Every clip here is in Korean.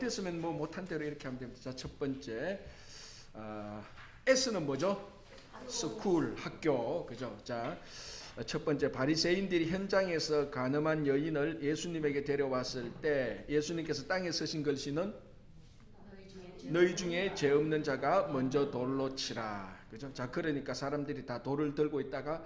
못했으면 뭐 못한 대로 이렇게 하면 됩니다. 자, 첫 번째 S는 뭐죠? 스쿨, 학교, 그죠? 자, 첫 번째 바리새인들이 현장에서 간음한 여인을 예수님에게 데려왔을 때 예수님께서 땅에 서신 글씨는 너희 중에 죄 없는 자가 먼저 돌로 치라, 그죠? 자, 그러니까 사람들이 다 돌을 들고 있다가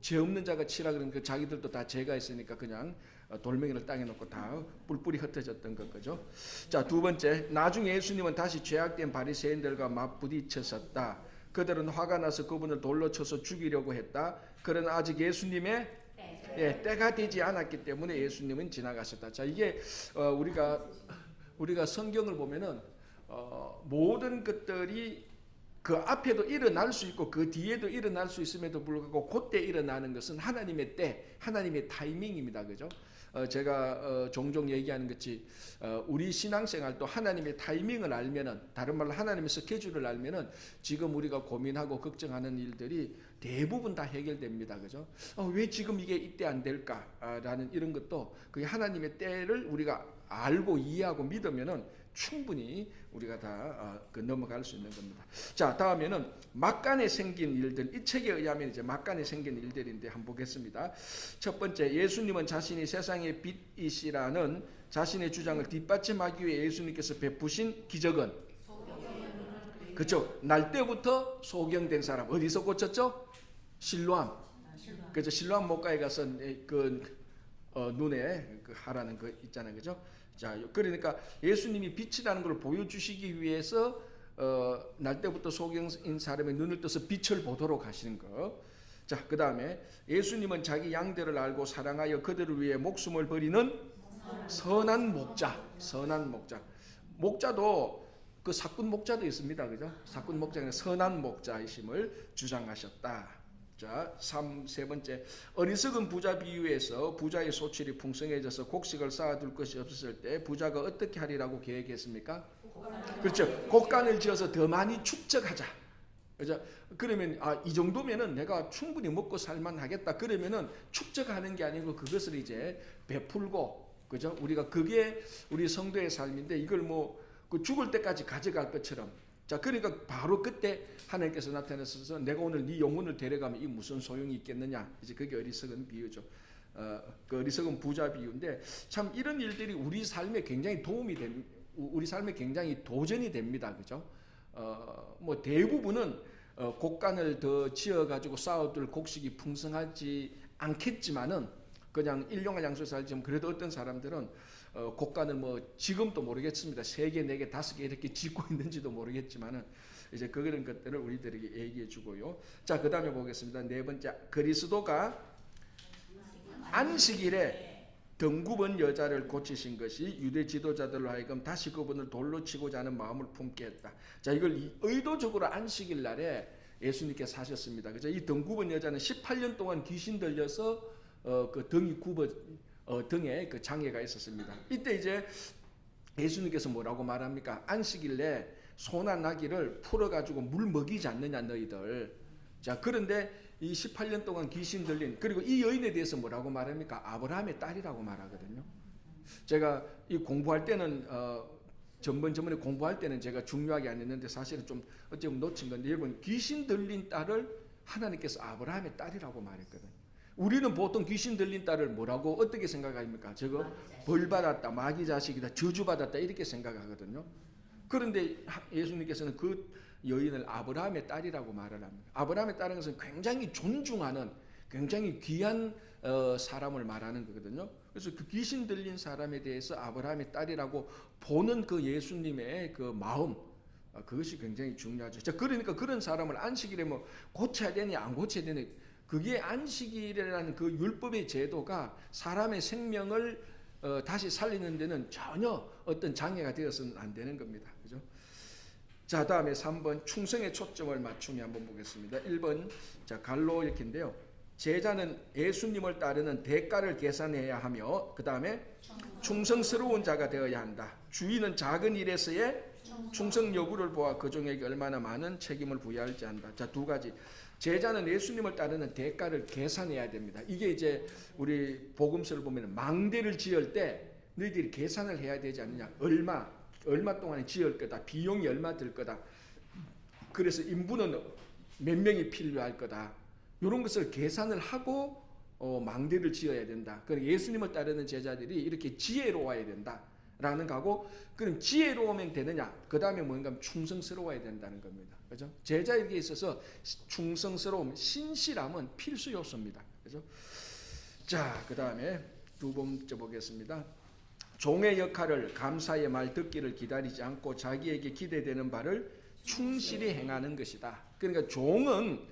죄 없는 자가 치라 그러니까 자기들도 다 죄가 있으니까 그냥 돌멩이를 땅에 놓고 다 뿔뿔이 흩어졌던 건 거죠. 자, 두 번째, 나중에 예수님은 다시 죄악된 바리새인들과 맞부딪혔었다. 그들은 화가 나서 그분을 돌로 쳐서 죽이려고 했다. 그러나 아직 예수님의 때가 되지 않았기 때문에 예수님은 지나가셨다. 자, 이게 우리가 성경을 보면은 모든 것들이 그 앞에도 일어날 수 있고 그 뒤에도 일어날 수 있음에도 불구하고 그때 일어나는 것은 하나님의 때, 하나님의 타이밍입니다. 그죠? 제가 종종 얘기하는 것이 우리 신앙생활도 하나님의 타이밍을 알면은, 다른 말로 하나님의 스케줄을 알면은 지금 우리가 고민하고 걱정하는 일들이 대부분 다 해결됩니다. 그죠? 왜 지금 이게 이때 안 될까라는 이런 것도 그 하나님의 때를 우리가 알고 이해하고 믿으면은 충분히 우리가 다 넘어갈 수 있는 겁니다. 자, 다음에는 막간에 생긴 일들. 이 책에 의하면 이제 막간에 생긴 일들인데 한번 보겠습니다. 첫 번째, 예수님은 자신이 세상의 빛이시라는 자신의 주장을 뒷받침하기 위해 예수님께서 베푸신 기적은, 그렇죠? 날 때부터 소경된 사람 어디서 고쳤죠? 실로암. 그렇죠? 실로암 목가에 가서 눈에 하라는 거 있잖아요, 그죠? 자, 그러니까 예수님이 빛이라는 걸 보여주시기 위해서 날 때부터 소경인 사람의 눈을 떠서 빛을 보도록 하시는 거. 자, 그 다음에 예수님은 자기 양들을 알고 사랑하여 그들을 위해 목숨을 버리는 선한 목자. 선한 목자. 목자도 그 사꾼 목자도 있습니다, 그죠? 사꾼 목자는 선한 목자이심을 주장하셨다. 자, 세 번째, 어리석은 부자 비유에서 부자의 소출이 풍성해져서 곡식을 쌓아둘 것이 없었을 때 부자가 어떻게 하리라고 계획했습니까? 그렇죠. 곡간을 지어서 더 많이 축적하자. 그죠? 그러면 이 정도면은 내가 충분히 먹고 살만하겠다. 그러면은 축적하는 게 아니고 그것을 이제 베풀고, 그죠? 우리가 그게 우리 성도의 삶인데 이걸 그 죽을 때까지 가져갈 것처럼. 자, 그러니까 바로 그때 하나님께서 나타나셔서 내가 오늘 네 영혼을 데려가면 이 무슨 소용이 있겠느냐. 이제 그게 어리석은 비유죠. 그 어리석은 부자 비유인데 참 이런 일들이 우리 삶에 굉장히 도움이 됩니다. 우리 삶에 굉장히 도전이 됩니다. 그죠? 대부분은 곡간을 더 지어가지고 쌓아둘 곡식이 풍성하지 않겠지만은 그냥 일용할 양식을 살지만 그래도 어떤 사람들은 곡간을 지금도 모르겠습니다. 3개, 4개, 5개 이렇게 짓고 있는지도 모르겠지만은 이제 그런 것들을 우리들에게 얘기해 주고요. 자, 그 다음에 보겠습니다. 네 번째, 그리스도가 안식일에 덩굽은 여자를 고치신 것이 유대 지도자들로 하여금 다시 그분을 돌로 치고자 하는 마음을 품게 했다. 자, 이걸 의도적으로 안식일 날에 예수님께서 하셨습니다. 그죠? 이 덩굽은 여자는 18년 동안 귀신 들려서 그 등에 그 장애가 있었습니다. 이때 이제 예수님께서 뭐라고 말합니까? 안식일에 소나 나귀를 풀어가지고 물 먹이지 않느냐 너희들. 자, 그런데 이 18년 동안 귀신 들린, 그리고 이 여인에 대해서 뭐라고 말합니까? 아브라함의 딸이라고 말하거든요. 제가 이 공부할 때는 전번에 공부할 때는 제가 중요하게 안 했는데 사실은 좀 어쩌면 놓친 건데, 여러분 귀신 들린 딸을 하나님께서 아브라함의 딸이라고 말했거든요. 우리는 보통 귀신 들린 딸을 뭐라고 어떻게 생각합니까? 저거 벌 받았다, 마귀 자식이다, 저주 받았다 이렇게 생각하거든요. 그런데 예수님께서는 그 여인을 아브라함의 딸이라고 말을 합니다. 아브라함의 딸은 것은 굉장히 존중하는, 굉장히 귀한 사람을 말하는 거거든요. 그래서 그 귀신 들린 사람에 대해서 아브라함의 딸이라고 보는 그 예수님의 그 마음, 그것이 굉장히 중요하죠. 자, 그러니까 그런 사람을 안식일에 고쳐야 되냐 안 고쳐야 되냐, 그게 안식일이라는 그 율법의 제도가 사람의 생명을 다시 살리는 데는 전혀 어떤 장애가 되어서는 안 되는 겁니다. 그죠? 자, 다음에 3번 충성에 초점을 맞추며 한번 보겠습니다. 1번, 자, 갈로 이렇게인데요. 제자는 예수님을 따르는 대가를 계산해야 하며, 그 다음에 충성스러운 자가 되어야 한다. 주인은 작은 일에서의 충성 여부를 보아 그 종에게 얼마나 많은 책임을 부여할지 한다. 자, 2가지. 제자는 예수님을 따르는 대가를 계산해야 됩니다. 이게 이제 우리 복음서를 보면 망대를 지을 때 너희들이 계산을 해야 되지 않느냐. 얼마 동안에 지을 거다. 비용이 얼마 들 거다. 그래서 인부는 몇 명이 필요할 거다. 이런 것을 계산을 하고 망대를 지어야 된다. 그럼 예수님을 따르는 제자들이 이렇게 지혜로워야 된다라는 거고, 그럼 지혜로우면 되느냐? 그 다음에 뭔가 충성스러워야 된다는 겁니다. 그죠? 제자에게 있어서 충성스러움, 신실함은 필수 요소입니다. 그죠? 자, 그 다음에 두 번째 보겠습니다. 종의 역할을 감사의 말 듣기를 기다리지 않고 자기에게 기대되는 바를 충실히 행하는 것이다. 그러니까 종은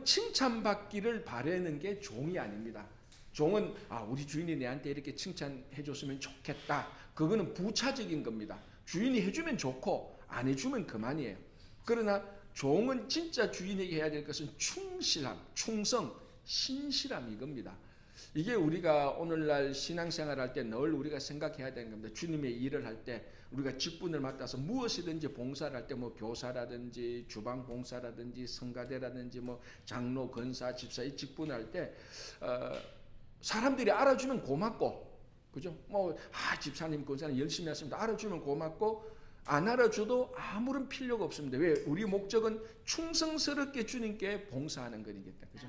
칭찬받기를 바라는 게 종이 아닙니다. 종은 우리 주인이 내한테 이렇게 칭찬해 줬으면 좋겠다. 그거는 부차적인 겁니다. 주인이 해주면 좋고 안 해주면 그만이에요. 그러나 종은 진짜 주인에게 해야 될 것은 충실함, 충성, 신실함 이겁니다. 이게 우리가 오늘날 신앙생활 할 때 늘 우리가 생각해야 되는 겁니다. 주님의 일을 할 때 우리가 직분을 맡아서 무엇이든지 봉사를 할 때 뭐 교사라든지 주방 봉사라든지 성가대라든지 뭐 장로, 권사, 집사 이 직분을 할 때 사람들이 알아주면 고맙고, 그죠? 집사님, 권사님 열심히 하십니다. 알아주면 고맙고, 안 알아줘도 아무런 필요가 없습니다. 왜? 우리 목적은 충성스럽게 주님께 봉사하는 거니까. 그죠?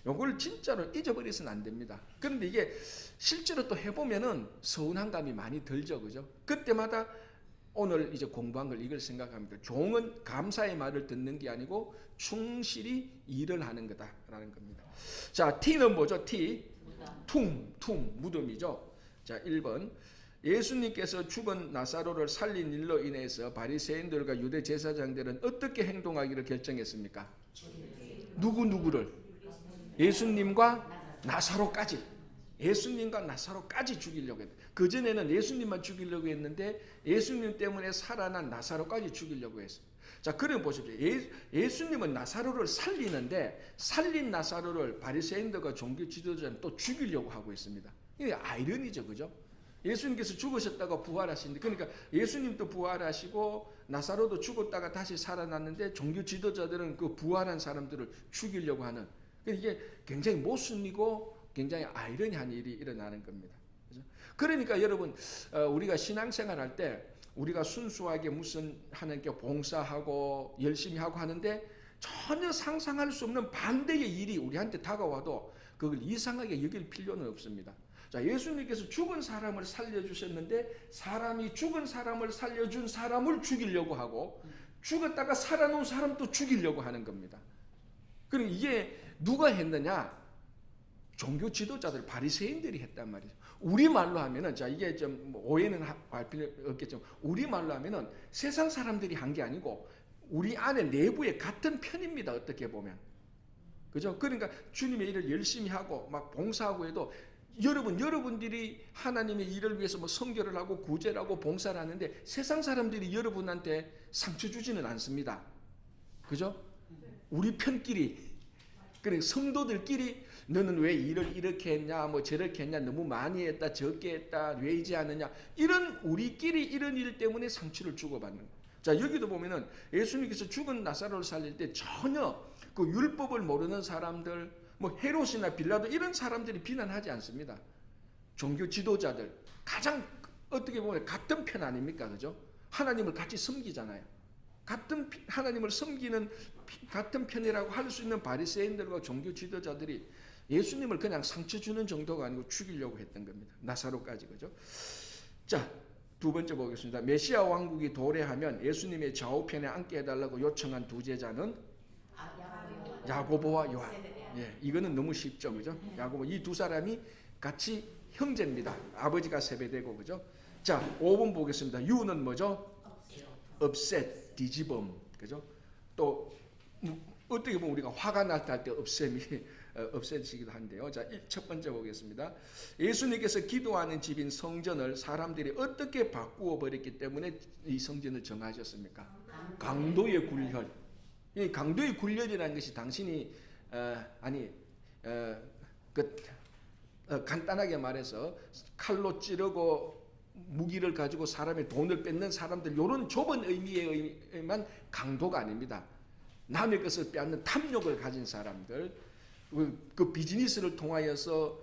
이걸 진짜로 잊어버려서는 안 됩니다. 그런데 이게 실제로 또 해보면은 서운한 감이 많이 들죠. 그죠? 그때마다 오늘 이제 공부한 걸 이걸 생각합니다. 종은 감사의 말을 듣는 게 아니고 충실히 일을 하는 거다라는 겁니다. 자, T는 뭐죠? T. 퉁, 무덤이죠. 자, 1번. 예수님께서 죽은 나사로를 살린 일로 인해서 바리새인들과 유대 제사장들은 어떻게 행동하기로 결정했습니까? 누구를? 예수님과 나사로까지. 예수님과 나사로까지 죽이려고 했다. 그전에는 예수님만 죽이려고 했는데 예수님 때문에 살아난 나사로까지 죽이려고 했습니다. 자, 그럼 보십시오. 예수님은 나사로를 살리는데 살린 나사로를 바리새인들과 종교 지도자는 또 죽이려고 하고 있습니다. 이게 아이러니죠. 그죠? 예수님께서 죽으셨다가 부활하시는데, 그러니까 예수님도 부활하시고 나사로도 죽었다가 다시 살아났는데 종교 지도자들은 그 부활한 사람들을 죽이려고 하는, 이게 굉장히 모순이고 굉장히 아이러니한 일이 일어나는 겁니다. 그러니까 여러분, 우리가 신앙생활 할 때 우리가 순수하게 무슨 하나님께 봉사하고 열심히 하고 하는데 전혀 상상할 수 없는 반대의 일이 우리한테 다가와도 그걸 이상하게 여길 필요는 없습니다. 자, 예수님께서 죽은 사람을 살려주셨는데 사람이 죽은 사람을 살려준 사람을 죽이려고 하고 죽었다가 살아놓은 사람도 죽이려고 하는 겁니다. 그럼 이게 누가 했느냐? 종교 지도자들, 바리새인들이 했단 말이죠. 우리말로 하면은, 자, 이게 좀 오해는 할 필요 없겠지만 우리말로 하면은 세상 사람들이 한 게 아니고 우리 안에 내부에 같은 편입니다. 어떻게 보면. 그죠? 그러니까 주님의 일을 열심히 하고 막 봉사하고 해도 여러분들이 하나님의 일을 위해서 뭐 선교를 하고 구제를 하고 봉사를 하는데 세상 사람들이 여러분한테 상처 주지는 않습니다. 그죠? 우리 편끼리, 그래 성도들끼리 너는 왜 일을 이렇게 했냐, 뭐 저렇게 했냐, 너무 많이 했다, 적게 했다, 왜 이제 하느냐, 이런 우리끼리 이런 일 때문에 상처를 주고받는 거예요. 자, 여기도 보면은 예수님께서 죽은 나사로를 살릴 때 전혀 그 율법을 모르는 사람들, 뭐 헤롯이나 빌라도 이런 사람들이 비난하지 않습니다. 종교 지도자들 가장 어떻게 보면 같은 편 아닙니까? 그죠? 하나님을 같이 섬기잖아요. 같은 하나님을 섬기는 같은 편이라고 할 수 있는 바리새인들과 종교 지도자들이 예수님을 그냥 상처 주는 정도가 아니고 죽이려고 했던 겁니다. 나사로까지. 그죠? 자, 두 번째 보겠습니다. 메시아 왕국이 도래하면 예수님의 좌우편에 앉게 해달라고 요청한 두 제자는 야고보와 요한. 예, 이거는 너무 쉽죠, 그죠? 야고보, 이 두 사람이 같이 형제입니다. 아버지가 세배되고, 그죠? 자, 5번 보겠습니다. 유는 뭐죠? upset, 뒤집음, 그죠? 또 어떻게 보면 우리가 화가 날 때 upset이기도 한데요. 자, 첫 번째 보겠습니다. 예수님께서 기도하는 집인 성전을 사람들이 어떻게 바꾸어 버렸기 때문에 이 성전을 정하셨습니까? 강도의 굴혈. 이 강도의 굴혈이라는 것이 당신이 간단하게 말해서 칼로 찌르고 무기를 가지고 사람의 돈을 뺏는 사람들, 이런 좁은 의미에만 강도가 아닙니다. 남의 것을 빼앗는 탐욕을 가진 사람들, 그 비즈니스를 통하여서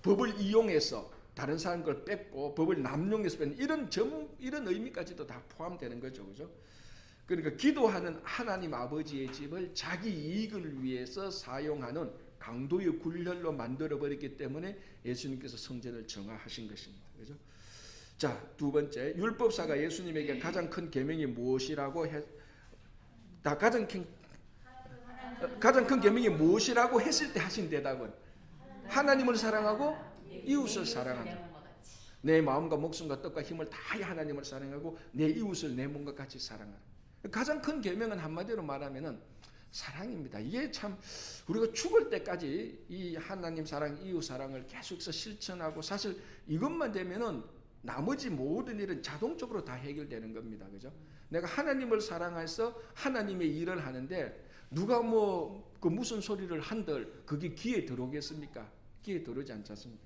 법을 이용해서 다른 사람 걸 뺏고 법을 남용해서 뺏는 이런 의미까지도 다 포함되는 거죠. 그죠? 그러니까 기도하는 하나님 아버지의 집을 자기 이익을 위해서 사용하는 강도의 굴혈로 만들어 버렸기 때문에 예수님께서 성전을 정화하신 것입니다. 그죠? 자, 두 번째, 율법사가 예수님에게 가장 큰 계명이 무엇이라고 가장 큰 계명이 무엇이라고 했을 때 하신 대답은 하나님을 사랑하고 이웃을 사랑한다. 내 마음과 목숨과 뜻과 힘을 다해 하나님을 사랑하고 내 이웃을 내 몸과 같이 사랑하라. 가장 큰 계명은 한마디로 말하면은 사랑입니다. 이게 참 우리가 죽을 때까지 이 하나님 사랑, 이웃 사랑을 계속해서 실천하고 사실 이것만 되면은 나머지 모든 일은 자동적으로 다 해결되는 겁니다. 그죠? 내가 하나님을 사랑해서 하나님의 일을 하는데 누가 그 무슨 소리를 한들 그게 귀에 들어오겠습니까? 귀에 들어오지 않지 않습니까?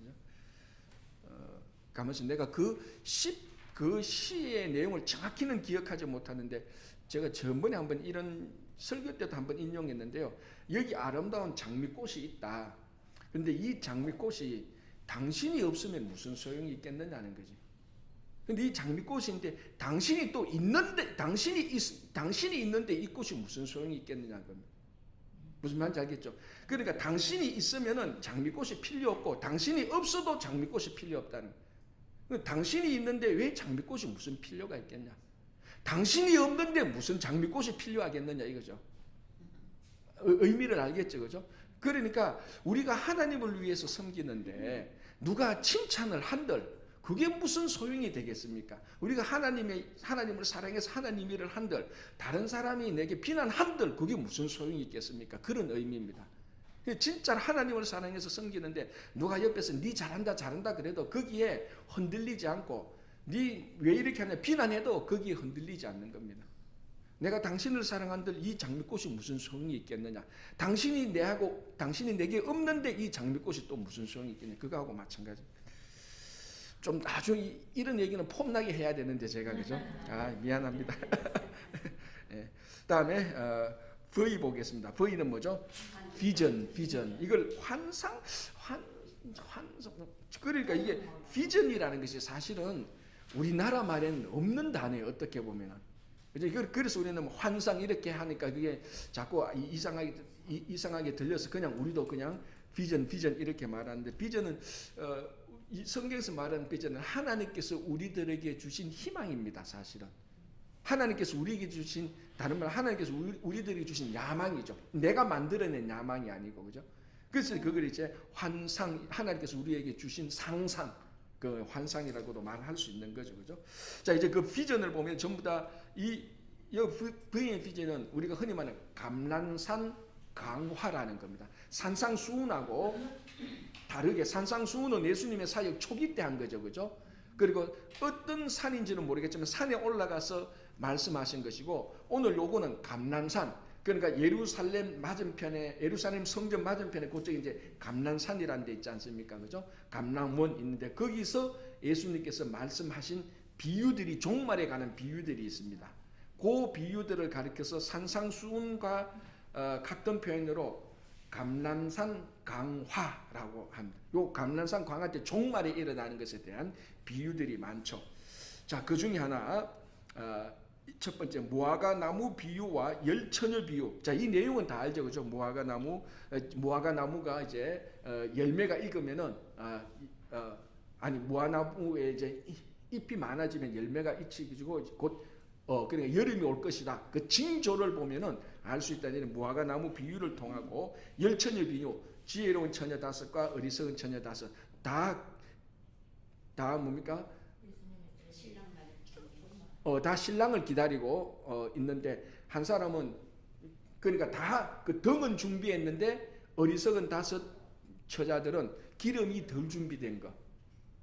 가만있어 내가 그 시의 내용을 정확히는 기억하지 못하는데 제가 전번에 한번 이런 설교 때도 한번 인용했는데요. 여기 아름다운 장미꽃이 있다. 그런데 이 장미꽃이 당신이 없으면 무슨 소용이 있겠느냐는 거지. 근데 이 장미꽃인데 당신이 또 있는데 당신이 있는데 이 꽃이 무슨 소용이 있겠느냐는 겁니다. 무슨 말인지 알겠죠? 그러니까 당신이 있으면은 장미꽃이 필요 없고 당신이 없어도 장미꽃이 필요 없다는 거예요. 당신이 있는데 왜 장미꽃이 무슨 필요가 있겠냐? 당신이 없는데 무슨 장미꽃이 필요하겠느냐 이거죠. 의미를 알겠죠, 그죠? 그러니까 우리가 하나님을 위해서 섬기는데 누가 칭찬을 한들 그게 무슨 소용이 되겠습니까? 우리가 하나님을 사랑해서 하나님 일을 한들 다른 사람이 내게 비난한들 그게 무슨 소용이 있겠습니까? 그런 의미입니다. 진짜 하나님을 사랑해서 섬기는데 누가 옆에서 네 잘한다 그래도 거기에 흔들리지 않고 네 왜 이렇게 하냐 비난해도 거기에 흔들리지 않는 겁니다. 내가 당신을 사랑한들 이 장미꽃이 무슨 소용이 있겠느냐? 당신이 내게 없는데 이 장미꽃이 또 무슨 소용이 있겠냐? 그거하고 마찬가지. 좀 나중에 이런 얘기는 폼나게 해야 되는데 제가 그죠? 미안합니다. 네. 다음에 V 보겠습니다. V는 뭐죠? 비전. 이걸 환상. 그러니까 이게 비전이라는 것이 사실은 우리나라 말에는 없는 단어예요. 어떻게 보면은. 그래서 우리는 환상 이렇게 하니까 그게 자꾸 이상하게 들려서 그냥 우리도 그냥 비전 이렇게 말하는데 비전은 이 성경에서 말하는 비전은 하나님께서 우리들에게 주신 희망입니다. 사실은 하나님께서 우리에게 주신 다른 말 하나님께서 우리들에게 주신 야망이죠. 내가 만들어낸 야망이 아니고 그죠? 그래서 그걸 이제 환상 하나님께서 우리에게 주신 상상 그 환상이라고도 말할 수 있는 거죠, 그죠? 자 이제 그 비전을 보면 전부 다 이 V의 비전은 우리가 흔히 말하는 감람산 강화라는 겁니다. 산상수훈하고 다르게 산상수훈은 예수님의 사역 초기 때 한 거죠, 그죠? 그리고 어떤 산인지는 모르겠지만 산에 올라가서 말씀하신 것이고 오늘 요거는 감람산 그러니까 예루살렘 성전 맞은편에 그쪽에 이제 감람산이라는 데 있지 않습니까, 그죠? 감람원 있는데 거기서 예수님께서 말씀하신 비유들이 종말에 관한 비유들이 있습니다. 그 비유들을 가리켜서 산상수훈과 같은 표현으로 감람산 강화라고 합니다. 요 감람산 강화 때 종말에 일어나는 것에 대한 비유들이 많죠. 자, 그 중에 하나 첫 번째 무화과 나무 비유와 열처녀 비유. 자, 이 내용은 다 알죠, 그죠? 무화과 나무가 이제 열매가 익으면은 무화나무에 이제 잎이 많아지면 열매가 익히고 곧 그러니까 여름이 올 것이다. 그 징조를 보면은 알 수 있다는 무화과 나무 비유를 통하고 열처녀 비유, 지혜로운 처녀 5과 어리석은 처녀 5 다 뭡니까? 다 신랑을 기다리고 있는데 한 사람은 그러니까 다 그 등은 준비했는데 어리석은 5 처자들은 기름이 덜 준비된 거.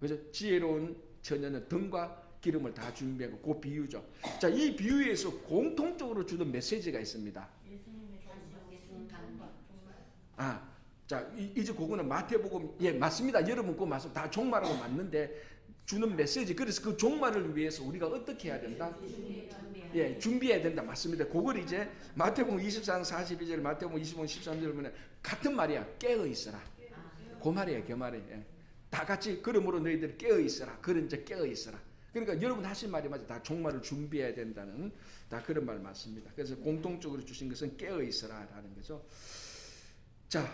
그래서 지혜로운 처녀는 등과 기름을 다 준비하고 그 비유죠. 자, 이 비유에서 공통적으로 주는 메시지가 있습니다. 자, 이제 그거는 마태복음 맞습니다. 여러분 그거 맞습니다. 다 종말하고 맞는데 주는 메시지. 그래서 그 종말을 위해서 우리가 어떻게 해야 된다? 준비해야 된다. 맞습니다. 그걸 이제 마태복음 24장 42절, 마태복음 25장 13절 보면 같은 말이야. 깨어 있어라. 그 말이에요. 그 말이에요. 다 같이 그러므로 너희들이 깨어 있어라. 그런 자 깨어 있어라. 그러니까 여러분 하신 말이 맞아. 다 종말을 준비해야 된다는 다 그런 말 맞습니다. 그래서 공통적으로 주신 것은 깨어 있어라라는 거죠. 자,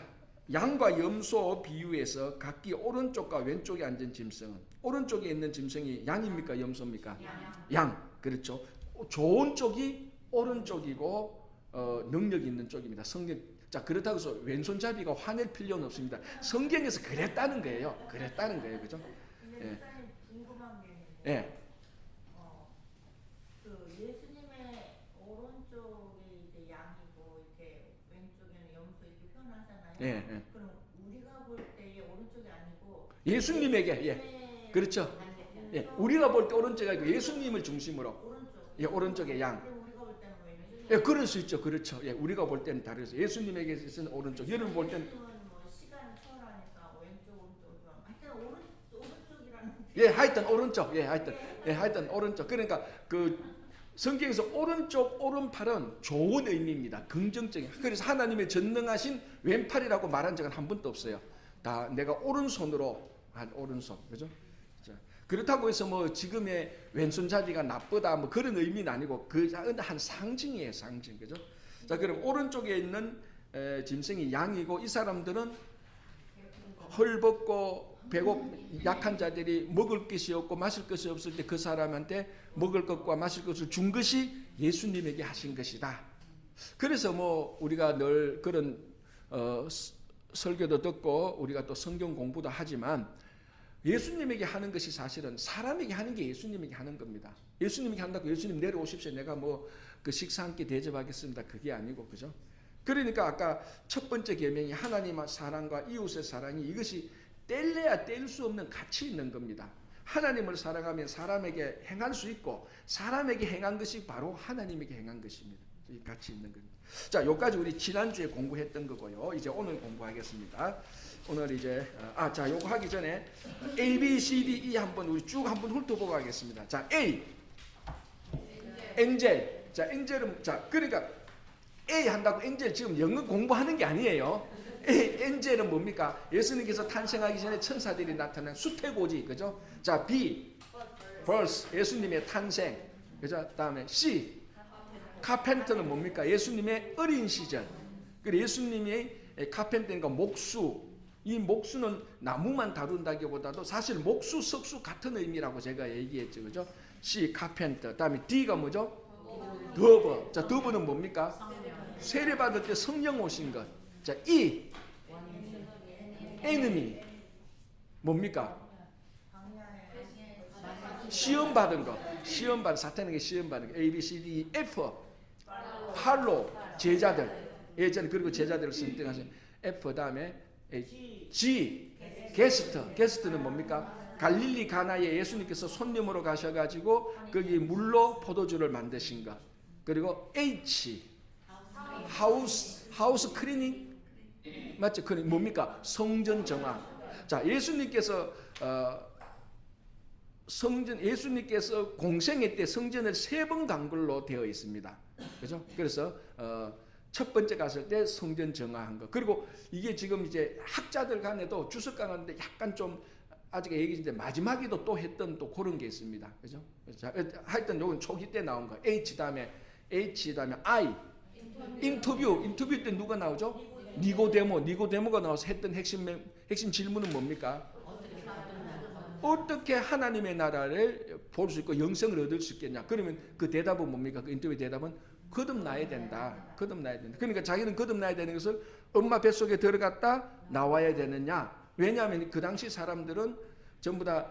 양과 염소 비유에서 각기 오른쪽과 왼쪽에 앉은 짐승은 오른쪽에 있는 짐승이 양입니까 염소입니까? 양. 그렇죠. 좋은 쪽이 오른쪽이고 능력 있는 쪽입니다. 성경. 자, 그렇다고 해서 왼손잡이가 화낼 필요는 없습니다. 성경에서 그랬다는 거예요. 그랬다는 거예요. 그죠? 근데 목사님 궁금한 게 있는데 예. 그 예수님의 오른쪽이 이제 양이고 이렇게 왼쪽에는 염소 이렇게 표현하잖아요. 예, 예. 그럼 우리가 볼 때의 오른쪽이 아니고 예수님에게 예. 그렇죠. 예. 우리가 볼 때 오른쪽이 아니고 예수님을 중심으로 오른쪽. 예, 오른쪽에 양. 그럼 우리가 볼 때는 왼쪽. 예, 그럴 수 있죠. 그렇죠. 예, 우리가 볼 때는 다르죠. 예수님에게 있어서는 오른쪽, 여러분 볼 때는 예수님은 뭐 시간을 초월하니까 왼쪽 오른쪽 하여튼 오른쪽이라는. 예, 하여튼 오른쪽. 하여튼 오른쪽. 그러니까 그 성경에서 오른쪽, 오른팔은 좋은 의미입니다. 긍정적인. 그래서 하나님의 전능하신 왼팔이라고 말한 적은 한 번도 없어요. 다 내가 오른손으로 한 오른손. 그죠? 자, 그렇다고 해서 뭐 지금의 왼손잡이가 나쁘다 뭐 그런 의미는 아니고 그 한 상징이에요, 상징. 그죠? 자, 그럼 오른쪽에 있는 짐승이 양이고 이 사람들은 헐벗고 배고 약한 자들이 먹을 것이 없고 마실 것이 없을 때 그 사람한테 먹을 것과 마실 것을 준 것이 예수님에게 하신 것이다. 그래서 뭐 우리가 늘 그런 설교도 듣고 우리가 또 성경 공부도 하지만 예수님에게 하는 것이 사실은 사람에게 하는 게 예수님에게 하는 겁니다. 예수님에게 한다고 예수님 내려오십시오. 내가 뭐 그 식사 한 끼 대접하겠습니다. 그게 아니고 그죠? 그러니까 아까 첫 번째 계명이 하나님의 사랑과 이웃의 사랑이 이것이 뗄래야 뗄 수 없는 가치 있는 겁니다. 하나님을 사랑하면 사람에게 행할 수 있고 사람에게 행한 것이 바로 하나님에게 행한 것입니다. 이 가치 있는 겁니다. 자, 여기까지 우리 지난주에 공부했던 거고요. 이제 오늘 공부하겠습니다. 오늘 이제 자, 요거 하기 전에 A, B, C, D, E 한번 우리 쭉 한번 훑어보고 하겠습니다. 자, A 엔젤. 자, 엔젤은 자, 그러니까 A 한다고 엔젤 지금 영어 공부하는 게 아니에요. 엔젤은 뭡니까? 예수님께서 탄생하기 전에 천사들이 나타난 수태고지, 그죠? 자, B, birth, 예수님의 탄생, 그죠? 다음에 C, 카펜터는 뭡니까? 예수님의 어린 시절. 그리고 예수님이 카펜터니까 목수. 이 목수는 나무만 다룬다기보다도 사실 목수, 석수 같은 의미라고 제가 얘기했죠, 그죠? C, 카펜터. 다음에 D가 뭐죠? 더버. 자, 더버는 뭡니까? 세례 받을 때 성령 오신 것. 자, E, enemy 뭡니까? 시험 받은 거. 시험 받은 사탄에게 시험 받은 거. A, B, C, D, E, F 팔로 제자들. 예전에 그리고 제자들을 선택하신 F 다음에 G 게스트. 게스트는 뭡니까? 갈릴리 가나에 예수님께서 손님으로 가셔가지고 거기 물로 포도주를 만드신 것. 그리고 H 하우스 클리닝 맞죠? 그 뭡니까? 성전 정화. 자, 예수님께서 예수님께서 공생애 때 성전을 3번 간 걸로 되어 있습니다. 그죠? 그래서 첫 번째 갔을 때 성전 정화한 거. 그리고 이게 지금 이제 학자들 간에도 주석가 가는데 약간 좀 아직 얘기인데 마지막에도 또 했던 또 그런 게 있습니다. 그죠? 자, 하여튼 요건 초기 때 나온 거. H 다음에 I 인터뷰 때 누가 나오죠? 니고데모가 나와서 했던 핵심 질문은 뭡니까? 어떻게 하나님의 나라를 볼 수 있고 영생을 얻을 수 있겠냐? 그러면 그 대답은 뭡니까? 그 인터뷰 대답은 거듭나야 된다. 그러니까 자기는 거듭나야 되는 것을 엄마 뱃속에 들어갔다 나와야 되느냐? 왜냐하면 그 당시 사람들은 전부 다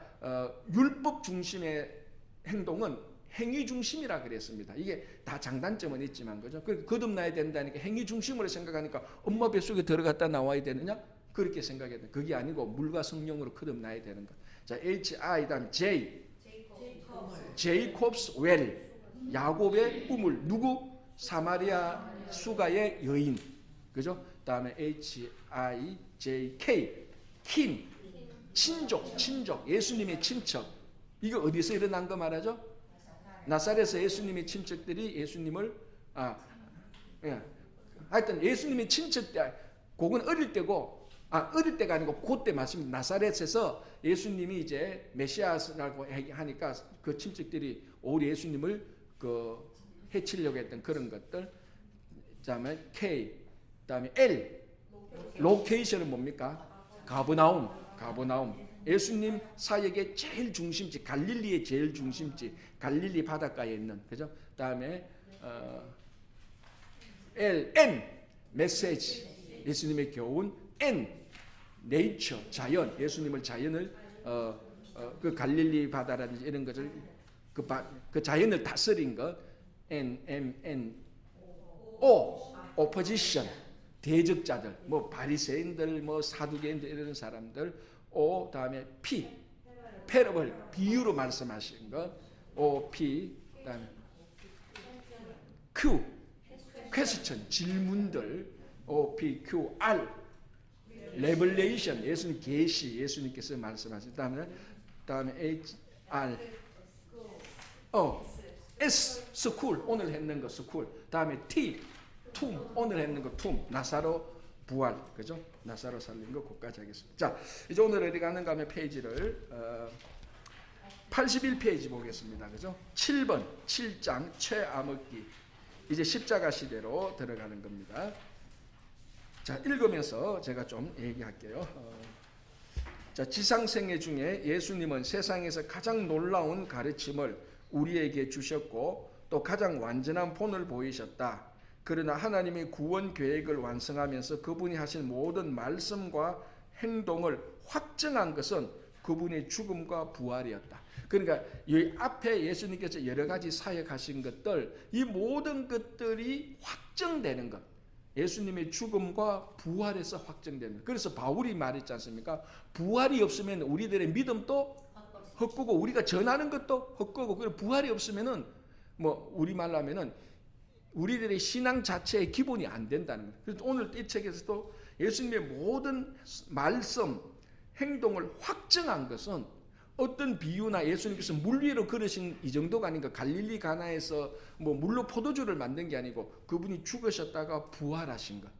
율법 중심의 행동은 행위 중심이라 그랬습니다. 이게 다 장단점은 있지만 그죠? 그러니까 거듭나야 된다니까 행위 중심으로 생각하니까 엄마 뱃속에 들어갔다 나와야 되느냐? 그렇게 생각해야 돼. 그게 아니고 물과 성령으로 거듭나야 되는 것. 자, H.I. 다음 J. 제이콥스 웰. 야곱의 우물. 누구? 사마리아 수가의 여인. 그죠? 다음에 H.I.J.K. 킨. 친족. 예수님의 친척. 이거 어디서 일어난 거 말하죠? 나사렛에서 예수님의 친척들이 예수님을 하여튼 예수님의 친척 때 그건 어릴 때고 어릴 때가 아니고 그때 말씀 나사렛에서 예수님이 이제 메시아라고 하니까 그 친척들이 오히려 예수님을 그 해치려고 했던 그런 것들. 그다음에 K, 그다음에 L. 로케이션은 뭡니까? 가버나움. 예수님 사역의 제일 중심지, 갈릴리의 제일 중심지, 갈릴리 바닷가에 있는, 그죠? 그다음에 L, N, 메시지, 예수님의 교훈, N, 네이처, 자연, 예수님을 자연을 그 갈릴리 바다라든지 이런 것을 그 자연을 다스린 것, N, M, N, O, 오포지션, 대적자들, 뭐 바리새인들, 뭐 사두개인들 이런 사람들, O 다음에 P, 패러블, 비유로 말씀하신 것, O, P, 그다음에 Q, 퀘스천, 질문들, O, P, Q, R, 레벨레이션, 예수님 계시, 예수님께서 말씀하신 다음에 H, R, S, 스쿨, 오늘 했는 거 스쿨, 다음에 T, 툼, 오늘 했는 거 툼, 나사로 부활, 그죠? 나사로 살린 거 그까지 하겠습니다. 자, 이제 오늘 어디 가는가 하면 페이지를 81페이지 보겠습니다. 그죠? 7번, 7장 최암흑기. 이제 십자가 시대로 들어가는 겁니다. 자, 읽으면서 제가 좀 얘기할게요. 자, 지상생애 중에 예수님은 세상에서 가장 놀라운 가르침을 우리에게 주셨고 또 가장 완전한 본을 보이셨다. 그러나 하나님의 구원 계획을 완성하면서 그분이 하신 모든 말씀과 행동을 확증한 것은 그분의 죽음과 부활이었다. 그러니까 이 앞에 예수님께서 여러 가지 사역하신 것들, 이 모든 것들이 확정되는 것, 예수님의 죽음과 부활에서 확정되는 것. 그래서 바울이 말했지 않습니까? 부활이 없으면 우리들의 믿음도 헛되고 우리가 전하는 것도 헛되고, 그리고 부활이 없으면은 뭐 우리말로 하면은 우리들의 신앙 자체의 기본이 안 된다는 거예요. 그래서 오늘 이 책에서도 예수님의 모든 말씀, 행동을 확증한 것은 어떤 비유나 예수님께서 물 위로 걸으신 이 정도가 아닌가. 갈릴리 가나에서 뭐 물로 포도주를 만든 게 아니고 그분이 죽으셨다가 부활하신 것.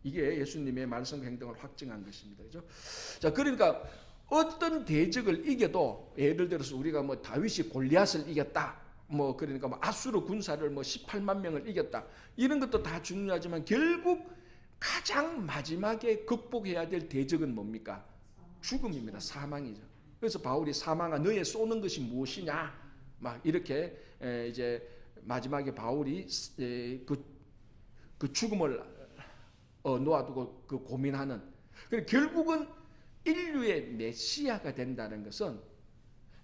이게 예수님의 말씀 행동을 확증한 것입니다. 그죠? 자, 그러니까 어떤 대적을 이겨도 예를 들어서 우리가 뭐 다윗이 골리앗을 이겼다. 뭐 그러니까 뭐 아수르 군사를 뭐 18만 명을 이겼다. 이런 것도 다 중요하지만 결국 가장 마지막에 극복해야 될 대적은 뭡니까? 죽음입니다. 사망이죠. 그래서 바울이 사망아 너의 쏘는 것이 무엇이냐? 막 이렇게 이제 마지막에 바울이 그 죽음을 놓아두고 그 고민하는. 그러니까 결국은 인류의 메시아가 된다는 것은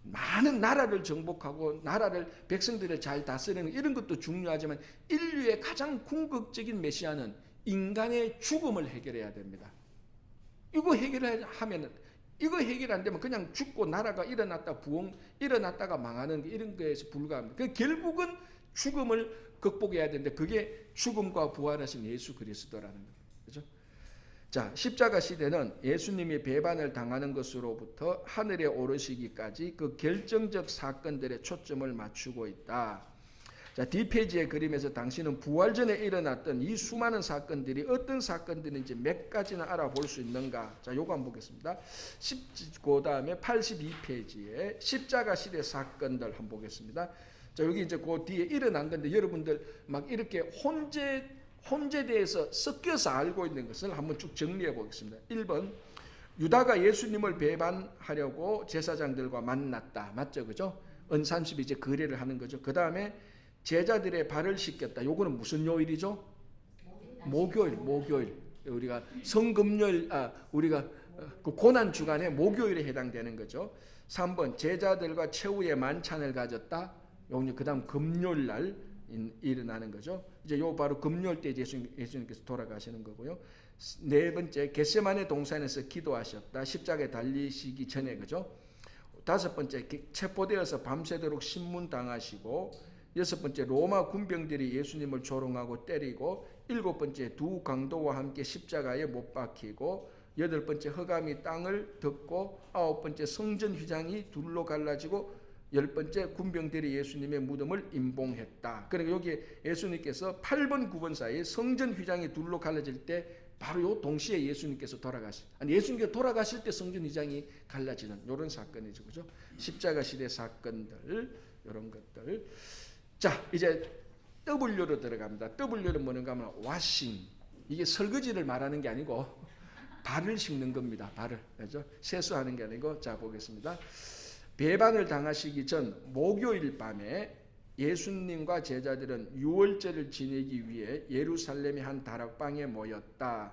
많은 나라를 정복하고 나라를 백성들을 잘 다스리는 이런 것도 중요하지만 인류의 가장 궁극적인 메시아는 인간의 죽음을 해결해야 됩니다. 이거 해결하면 이거 해결 안 되면 그냥 죽고 나라가 일어났다가 망하는 이런 거에서 불과합니다. 그 결국은 죽음을 극복해야 되는데 그게 죽음과 부활하신 예수 그리스도라는 거예요. 그렇죠? 자, 십자가 시대는 예수님이 배반을 당하는 것으로부터 하늘에 오르시기까지 그 결정적 사건들에 초점을 맞추고 있다. 자, 뒷페이지의 그림에서 당신은 부활 전에 일어났던 이 수많은 사건들이 어떤 사건들인지 몇 가지나 알아볼 수 있는가? 자, 요거 한번 보겠습니다. 그 다음에 82페이지에 십자가 시대 사건들 한번 보겠습니다. 자, 여기 이제 그 뒤에 일어난 건데 여러분들 막 이렇게 혼재대에서 섞여서 알고 있는 것을 한번 쭉 정리해 보겠습니다. 1번, 유다가 예수님을 배반하려고 제사장들과 만났다. 맞죠? 그죠? 은삼십이 이제 거래를 하는 거죠. 그 다음에 제자들의 발을 씻겼다. 요거는 무슨 요일이죠? 목요일. 우리가 성금요일, 우리가 그 고난 주간에 목요일에 해당되는 거죠. 3번, 제자들과 최후의 만찬을 가졌다. 그 다음 금요일 날 일어나는 거죠. 이제 요 바로 금요일 때 예수님께서 돌아가시는 거고요. 네 번째, 겟세마네 동산에서 기도하셨다. 십자가에 달리시기 전에, 그죠? 다섯 번째, 체포되어서 밤새도록 신문당하시고, 여섯 번째, 로마 군병들이 예수님을 조롱하고 때리고, 일곱 번째, 두 강도와 함께 십자가에 못 박히고, 여덟 번째, 흑암이 땅을 덮고, 아홉 번째, 성전 휘장이 둘로 갈라지고, 열 번째, 군병들이 예수님의 무덤을 임봉했다. 그러니까 여기 예수님께서 8번 9번 사이에 성전 휘장이 둘로 갈라질 때 바로 요 동시에 예수님께서 예수님께서 돌아가실 때 성전 2장이 갈라지는 이런 사건이죠, 그죠? 십자가 시대 사건들 이런 것들. 자, 이제 W로 들어갑니다. W는 뭔가 하면 washing. 이게 설거지를 말하는 게 아니고 발을 씻는 겁니다. 발을, 그죠? 세수하는 게 아니고. 자, 보겠습니다. 배반을 당하시기 전 목요일 밤에 예수님과 제자들은 유월절을 지내기 위해 예루살렘의 한 다락방에 모였다.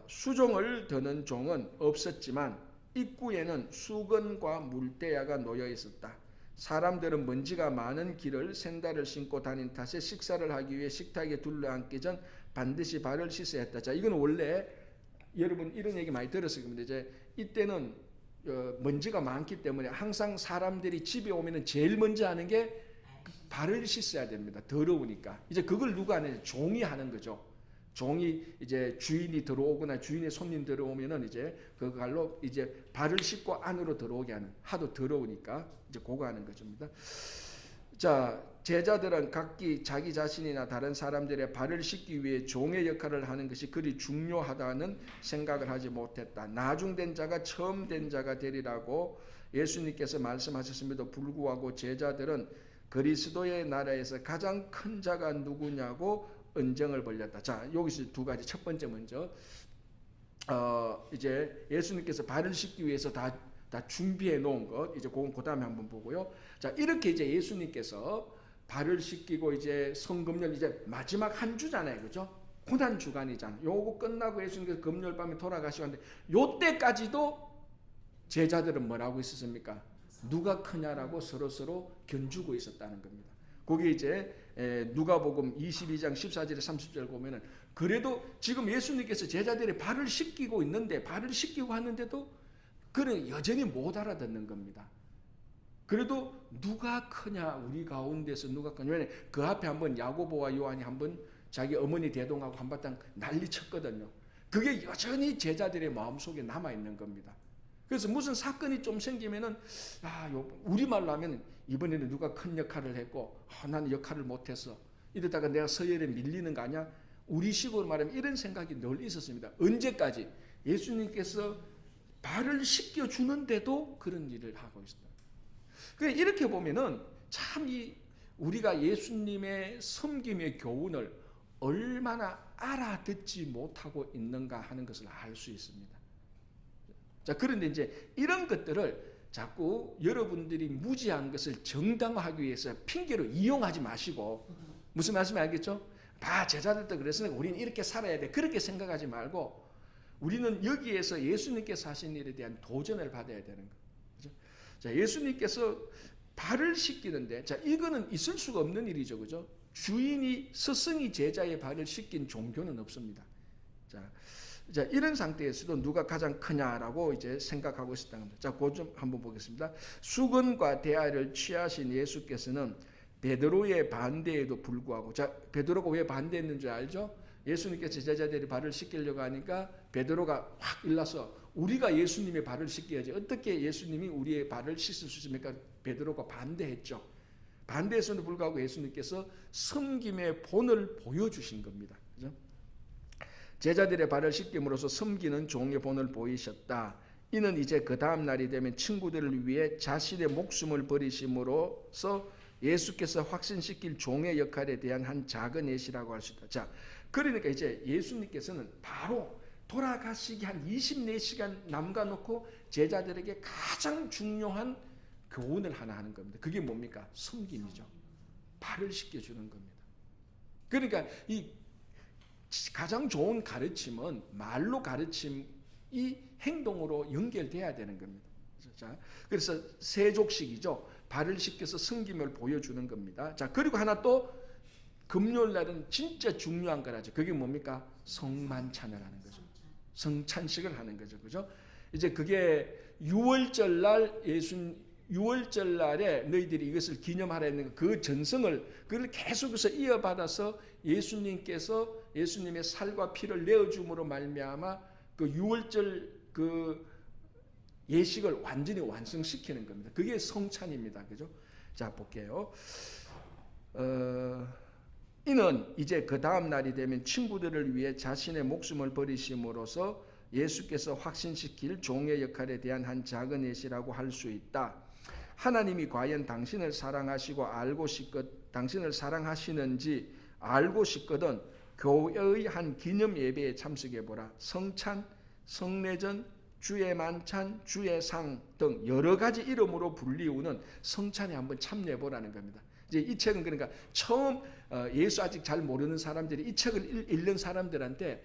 수종을 드는 종은 없었지만 입구에는 수건과 물대야가 놓여 있었다. 사람들은 먼지가 많은 길을 샌들을 신고 다닌 탓에 식사를 하기 위해 식탁에 둘러앉기 전 반드시 발을 씻어야 했다. 자, 이건 원래 여러분 이런 얘기 많이 들었을 겁니다. 이제 이때는 먼지가 많기 때문에 항상 사람들이 집에 오면은 제일 먼저 하는 게 발을 씻어야 됩니다. 더러우니까. 이제 그걸 누가 하느냐? 종이 하는 거죠. 종이 이제 주인이 들어오거나 주인의 손님 들어오면은 이제 그걸로 이제 발을 씻고 안으로 들어오게 하는, 하도 더러우니까 이제 그거 하는 것입니다. 자, 제자들은 각기 자기 자신이나 다른 사람들의 발을 씻기 위해 종의 역할을 하는 것이 그리 중요하다는 생각을 하지 못했다. 나중된 자가 처음 된 자가 되리라고 예수님께서 말씀하셨음에도 불구하고 제자들은 그리스도의 나라에서 가장 큰 자가 누구냐고 언쟁을 벌였다. 자, 여기서 두 가지. 첫 번째 먼저 이제 예수님께서 발을 씻기 위해서 다 준비해 놓은 것, 이제 그건 그다음에 한번 보고요. 자, 이렇게 이제 예수님께서 발을 씻기고 이제 성금요일 이제 마지막 한 주잖아요, 그죠? 고난 주간이잖아. 요거 끝나고 예수님께서 금요일 밤에 돌아가시는데 요때까지도 제자들은 뭐라고 있었습니까? 누가 크냐라고 서로 견주고 있었다는 겁니다. 거기 이제 누가복음 22장 14절에 30절 보면은 그래도 지금 예수님께서 제자들의 발을 씻기고 있는데 발을 씻기고 하는데도 그는 여전히 못 알아듣는 겁니다. 그래도 누가 크냐, 우리 가운데서 누가 크냐. 왜냐면 그 앞에 한번 야고보와 요한이 한번 자기 어머니 대동하고 한바탕 난리 쳤거든요. 그게 여전히 제자들의 마음속에 남아 있는 겁니다. 그래서 무슨 사건이 좀 생기면은 우리말로 하면 이번에는 누가 큰 역할을 했고 나는 역할을 못했어. 이러다가 내가 서열에 밀리는 거 아니야? 우리식으로 말하면 이런 생각이 늘 있었습니다. 언제까지? 예수님께서 발을 씻겨주는데도 그런 일을 하고 있어요. 그러니까 이렇게 보면은 참 우리가 예수님의 섬김의 교훈을 얼마나 알아듣지 못하고 있는가 하는 것을 알 수 있습니다. 자, 그런데 이제 이런 것들을 자꾸 여러분들이 무지한 것을 정당화하기 위해서 핑계로 이용하지 마시고, 무슨 말씀인지 알겠죠? 제자들도 그랬으니까 우리는 이렇게 살아야 돼. 그렇게 생각하지 말고 우리는 여기에서 예수님께서 하신 일에 대한 도전을 받아야 되는 거예요. 그죠? 자, 예수님께서 발을 씻기는데, 자, 이거는 있을 수가 없는 일이죠. 그죠? 주인이, 스승이 제자의 발을 씻긴 종교는 없습니다. 자, 이런 상태에서도 누가 가장 크냐라고 이제 생각하고 있었다는 겁니다. 자, 그 좀 한번 보겠습니다. 수건과 대야를 취하신 예수께서는 베드로의 반대에도 불구하고, 자, 베드로가 왜 반대했는 줄 알죠? 예수님께서 제자들이 발을 씻기려고 하니까 베드로가 확 일나서 우리가 예수님의 발을 씻겨야지. 어떻게 예수님이 우리의 발을 씻을 수 있습니까? 베드로가 반대했죠. 반대했음에도 불구하고 예수님께서 섬김의 본을 보여주신 겁니다. 그죠? 제자들의 발을 씻김으로써 섬기는 종의 본을 보이셨다. 이는 이제 그 다음 날이 되면 친구들을 위해 자신의 목숨을 버리심으로써 예수께서 확신시킬 종의 역할에 대한 한 작은 예시라고 할 수 있다. 자, 그러니까 이제 예수님께서는 바로 돌아가시기 한 24시간 남겨놓고 제자들에게 가장 중요한 교훈을 하나 하는 겁니다. 그게 뭡니까? 섬김이죠. 발을 씻겨주는 겁니다. 그러니까 이 가장 좋은 가르침은 말로 가르침이 행동으로 연결돼야 되는 겁니다. 자, 그래서 세족식이죠. 발을 씻겨서 섬김을 보여주는 겁니다. 자, 그리고 하나 또 금요일 날은 진짜 중요한 거라죠. 그게 뭡니까? 성만찬을 하는 거죠. 성찬식을 하는 거죠. 그죠? 이제 그게 유월절 날에 너희들이 이것을 기념하라 했는 그 전성을 그걸 계속해서 이어받아서 예수님께서 예수님의 살과 피를 내어줌으로 말미암아 그 유월절 그 예식을 완전히 완성시키는 겁니다. 그게 성찬입니다. 그죠? 자, 볼게요. 이는 이제 그 다음 날이 되면 친구들을 위해 자신의 목숨을 버리심으로써 예수께서 확신시킬 종의 역할에 대한 한 작은 예시라고 할 수 있다. 하나님이 과연 당신을 사랑하시고 당신을 사랑하시는지 알고 싶거든 교회의 한 기념 예배에 참석해 보라. 성찬, 성례전, 주의 만찬, 주의 상 등 여러 가지 이름으로 불리우는 성찬에 한번 참여해 보라는 겁니다. 이제 이 책은 그러니까 처음 예수 아직 잘 모르는 사람들이 이 책을 읽는 사람들한테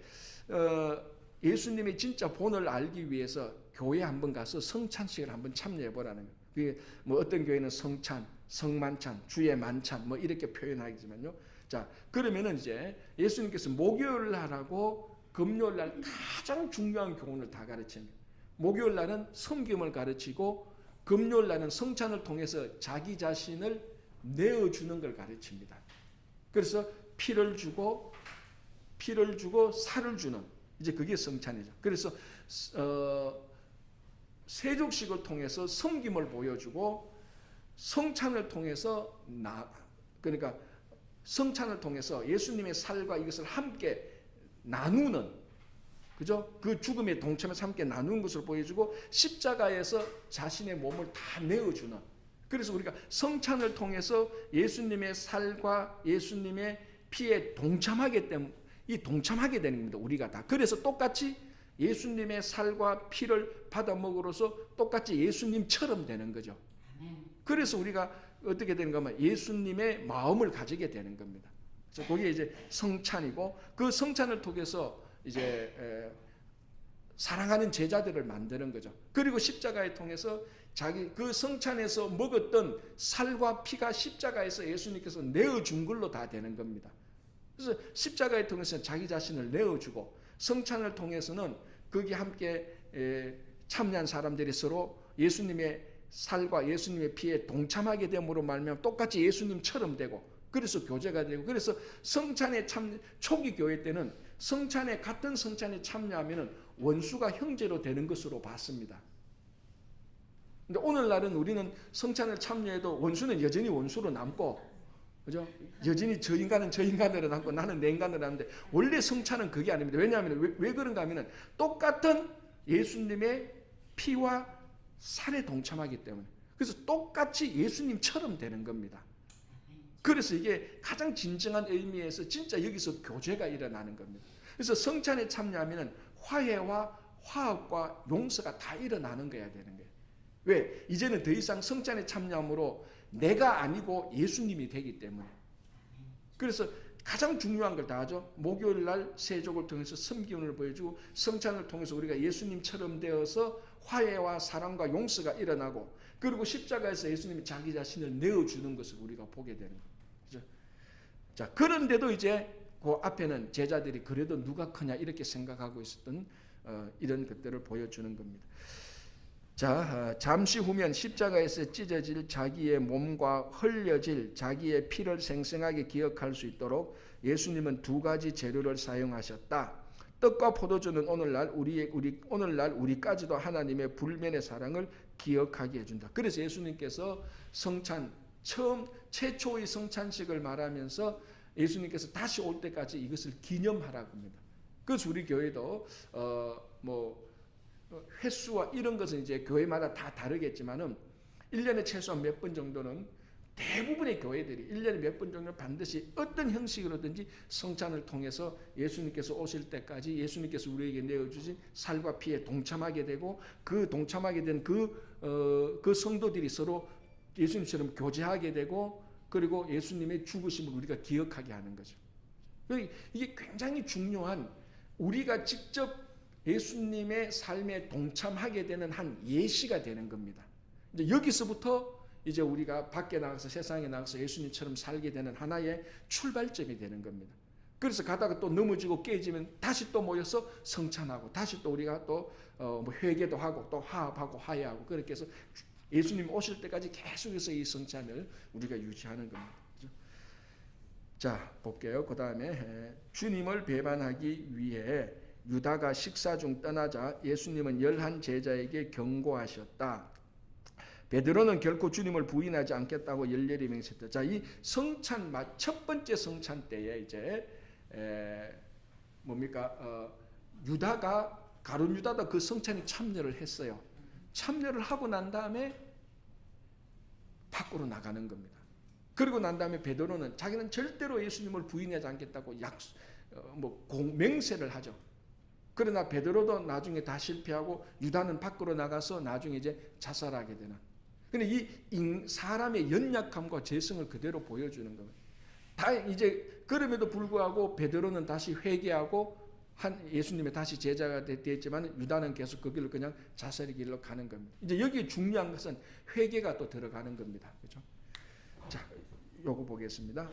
예수님의 진짜 본을 알기 위해서 교회 한번 가서 성찬식을 한번 참여해 보라는 거예요. 그게 뭐 어떤 교회는 성찬, 성만찬, 주의 만찬 뭐 이렇게 표현하지만요. 자, 그러면은 이제 예수님께서 목요일 날하고 금요일 날 가장 중요한 교훈을 다 가르칩니다. 목요일 날은 섬김을 가르치고 금요일 날은 성찬을 통해서 자기 자신을 내어주는 걸 가르칩니다. 그래서 피를 주고 살을 주는 이제 그게 성찬이죠. 그래서 세족식을 통해서 섬김을 보여주고 성찬을 통해서 그러니까 성찬을 통해서 예수님의 살과 이것을 함께 나누는 그죠? 그 죽음의 동참에서 함께 나누는 것을 보여주고 십자가에서 자신의 몸을 다 내어주는 그래서 우리가 성찬을 통해서 예수님의 살과 예수님의 피에 동참하게 되는 겁니다. 우리가 다. 그래서 똑같이 예수님의 살과 피를 받아 먹으로써 똑같이 예수님처럼 되는 거죠. 그래서 우리가 어떻게 되는가 하면 예수님의 마음을 가지게 되는 겁니다. 그래서 그게 이제 성찬이고 그 성찬을 통해서 이제 사랑하는 제자들을 만드는 거죠. 그리고 십자가에 통해서 자기 그 성찬에서 먹었던 살과 피가 십자가에서 예수님께서 내어준 걸로 다 되는 겁니다. 그래서 십자가에 통해서 자기 자신을 내어주고 성찬을 통해서는 거기 함께 참여한 사람들이 서로 예수님의 살과 예수님의 피에 동참하게 됨으로 말미암아 똑같이 예수님처럼 되고 그래서 교제가 되고 그래서 성찬에 초기 교회 때는 같은 성찬에 참여하면 원수가 형제로 되는 것으로 봤습니다. 근데 오늘날은 우리는 성찬을 참여해도 원수는 여전히 원수로 남고 그죠? 여전히 저 인간은 저 인간으로 남고 나는 내 인간으로 남는데 원래 성찬은 그게 아닙니다. 왜냐하면 왜 그런가 하면 똑같은 예수님의 피와 살에 동참하기 때문에 그래서 똑같이 예수님처럼 되는 겁니다. 그래서 이게 가장 진정한 의미에서 진짜 여기서 교제가 일어나는 겁니다. 그래서 성찬에 참여하면 화해와 화합과 용서가 다 일어나는 거야 되는 거예요. 왜? 이제는 더 이상 성찬에 참여함으로 내가 아니고 예수님이 되기 때문에. 그래서 가장 중요한 걸 다 하죠. 목요일 날 세족을 통해서 섬김을 보여주고 성찬을 통해서 우리가 예수님처럼 되어서 화해와 사랑과 용서가 일어나고 그리고 십자가에서 예수님이 자기 자신을 내어주는 것을 우리가 보게 되는 거예요. 그렇죠? 자, 그런데도 이제 그 앞에는 제자들이 그래도 누가 크냐 이렇게 생각하고 있었던 이런 것들을 보여주는 겁니다. 자, 잠시 후면 십자가에서 찢어질 자기의 몸과 흘려질 자기의 피를 생생하게 기억할 수 있도록 예수님은 두 가지 재료를 사용하셨다. 떡과 포도주는 오늘날 우리까지도 하나님의 불면의 사랑을 기억하게 해준다. 그래서 예수님께서 성찬 최초의 성찬식을 말하면서 예수님께서 다시 올 때까지 이것을 기념하라고 합니다. 그래서 우리 교회도 횟수와 이런 것은 이제 교회마다 다 다르겠지만은 1년에 최소한 몇 번 정도는 대부분의 교회들이 1년에 몇 번 정도는 반드시 어떤 형식으로든지 성찬을 통해서 예수님께서 오실 때까지 예수님께서 우리에게 내어주신 살과 피에 동참하게 되고 그 동참하게 된 그 성도들이 서로 예수님처럼 교제하게 되고 그리고 예수님의 죽으심을 우리가 기억하게 하는 거죠. 이게 굉장히 중요한 우리가 직접 예수님의 삶에 동참하게 되는 한 예시가 되는 겁니다. 이제 여기서부터 이제 우리가 밖에 나가서 세상에 나가서 예수님처럼 살게 되는 하나의 출발점이 되는 겁니다. 그래서 가다가 또 넘어지고 깨지면 다시 또 모여서 성찬하고 다시 또 우리가 또 회개도 하고 또 화합하고 화해하고 그렇게 해서 예수님 오실 때까지 계속해서 이 성찬을 우리가 유지하는 겁니다. 그렇죠? 자, 볼게요. 그 다음에 주님을 배반하기 위해 유다가 식사 중 떠나자 예수님은 11 제자에게 경고하셨다. 베드로는 결코 주님을 부인하지 않겠다고 열렬히 맹세했다. 자, 이 성찬 첫 번째 성찬 때에 이제 유다가 가룟 유다도 그 성찬에 참여를 했어요. 참여를 하고 난 다음에 밖으로 나가는 겁니다. 그리고 난 다음에 베드로는 자기는 절대로 예수님을 부인하지 않겠다고 맹세를 하죠. 그러나 베드로도 나중에 다 실패하고 유다는 밖으로 나가서 나중에 이제 자살하게 되는. 근데 이 사람의 연약함과 죄성을 그대로 보여주는 겁니다. 다 이제 그럼에도 불구하고 베드로는 다시 회개하고 예수님의 다시 제자가 됐지만 유다는 계속 그 길로 그냥 자살의 길로 가는 겁니다. 이제 여기에 중요한 것은 회개가 또 들어가는 겁니다. 그렇죠? 자, 요거 보겠습니다.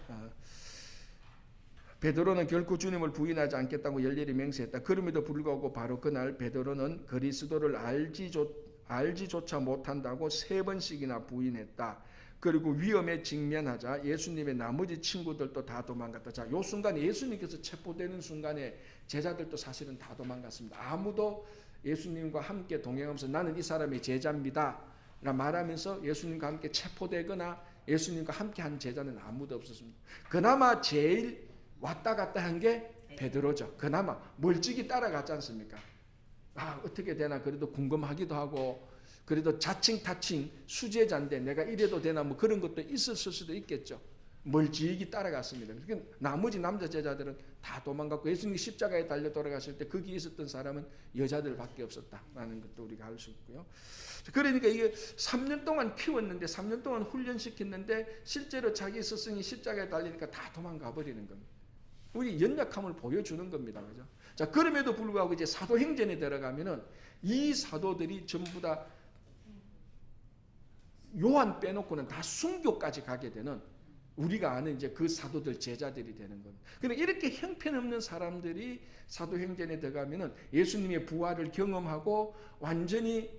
베드로는 결코 주님을 부인하지 않겠다고 열렬히 맹세했다. 그럼에도 불구하고 바로 그날 베드로는 그리스도를 알지조차 못한다고 3번씩이나 부인했다. 그리고 위험에 직면하자 예수님의 나머지 친구들도 다 도망갔다. 자, 요 순간에 예수님께서 체포되는 순간에 제자들도 사실은 다 도망갔습니다. 아무도 예수님과 함께 동행하면서 나는 이 사람의 제자입니다 라 말하면서 예수님과 함께 체포되거나 예수님과 함께 한 제자는 아무도 없었습니다. 그나마 제일 왔다 갔다 한 게 베드로죠. 그나마 멀찍이 따라갔지 않습니까? 어떻게 되나 그래도 궁금하기도 하고 그래도 자칭 타칭 수제자인데 내가 이래도 되나 뭐 그런 것도 있었을 수도 있겠죠. 멀찍이 따라갔습니다. 그러니까 나머지 남자 제자들은 다 도망갔고 예수님이 십자가에 달려 돌아가실 때 거기 있었던 사람은 여자들밖에 없었다라는 것도 우리가 알 수 있고요. 그러니까 이게 3년 동안 키웠는데 3년 동안 훈련시켰는데 실제로 자기 스승이 십자가에 달리니까 다 도망가 버리는 겁니다. 우리 연약함을 보여주는 겁니다. 그죠? 자, 그럼에도 불구하고 이제 사도행전에 들어가면은 이 사도들이 전부 다 요한 빼놓고는 다 순교까지 가게 되는 우리가 아는 이제 그 사도들 제자들이 되는 겁니다. 그런데 이렇게 형편없는 사람들이 사도행전에 들어가면은 예수님의 부활을 경험하고 완전히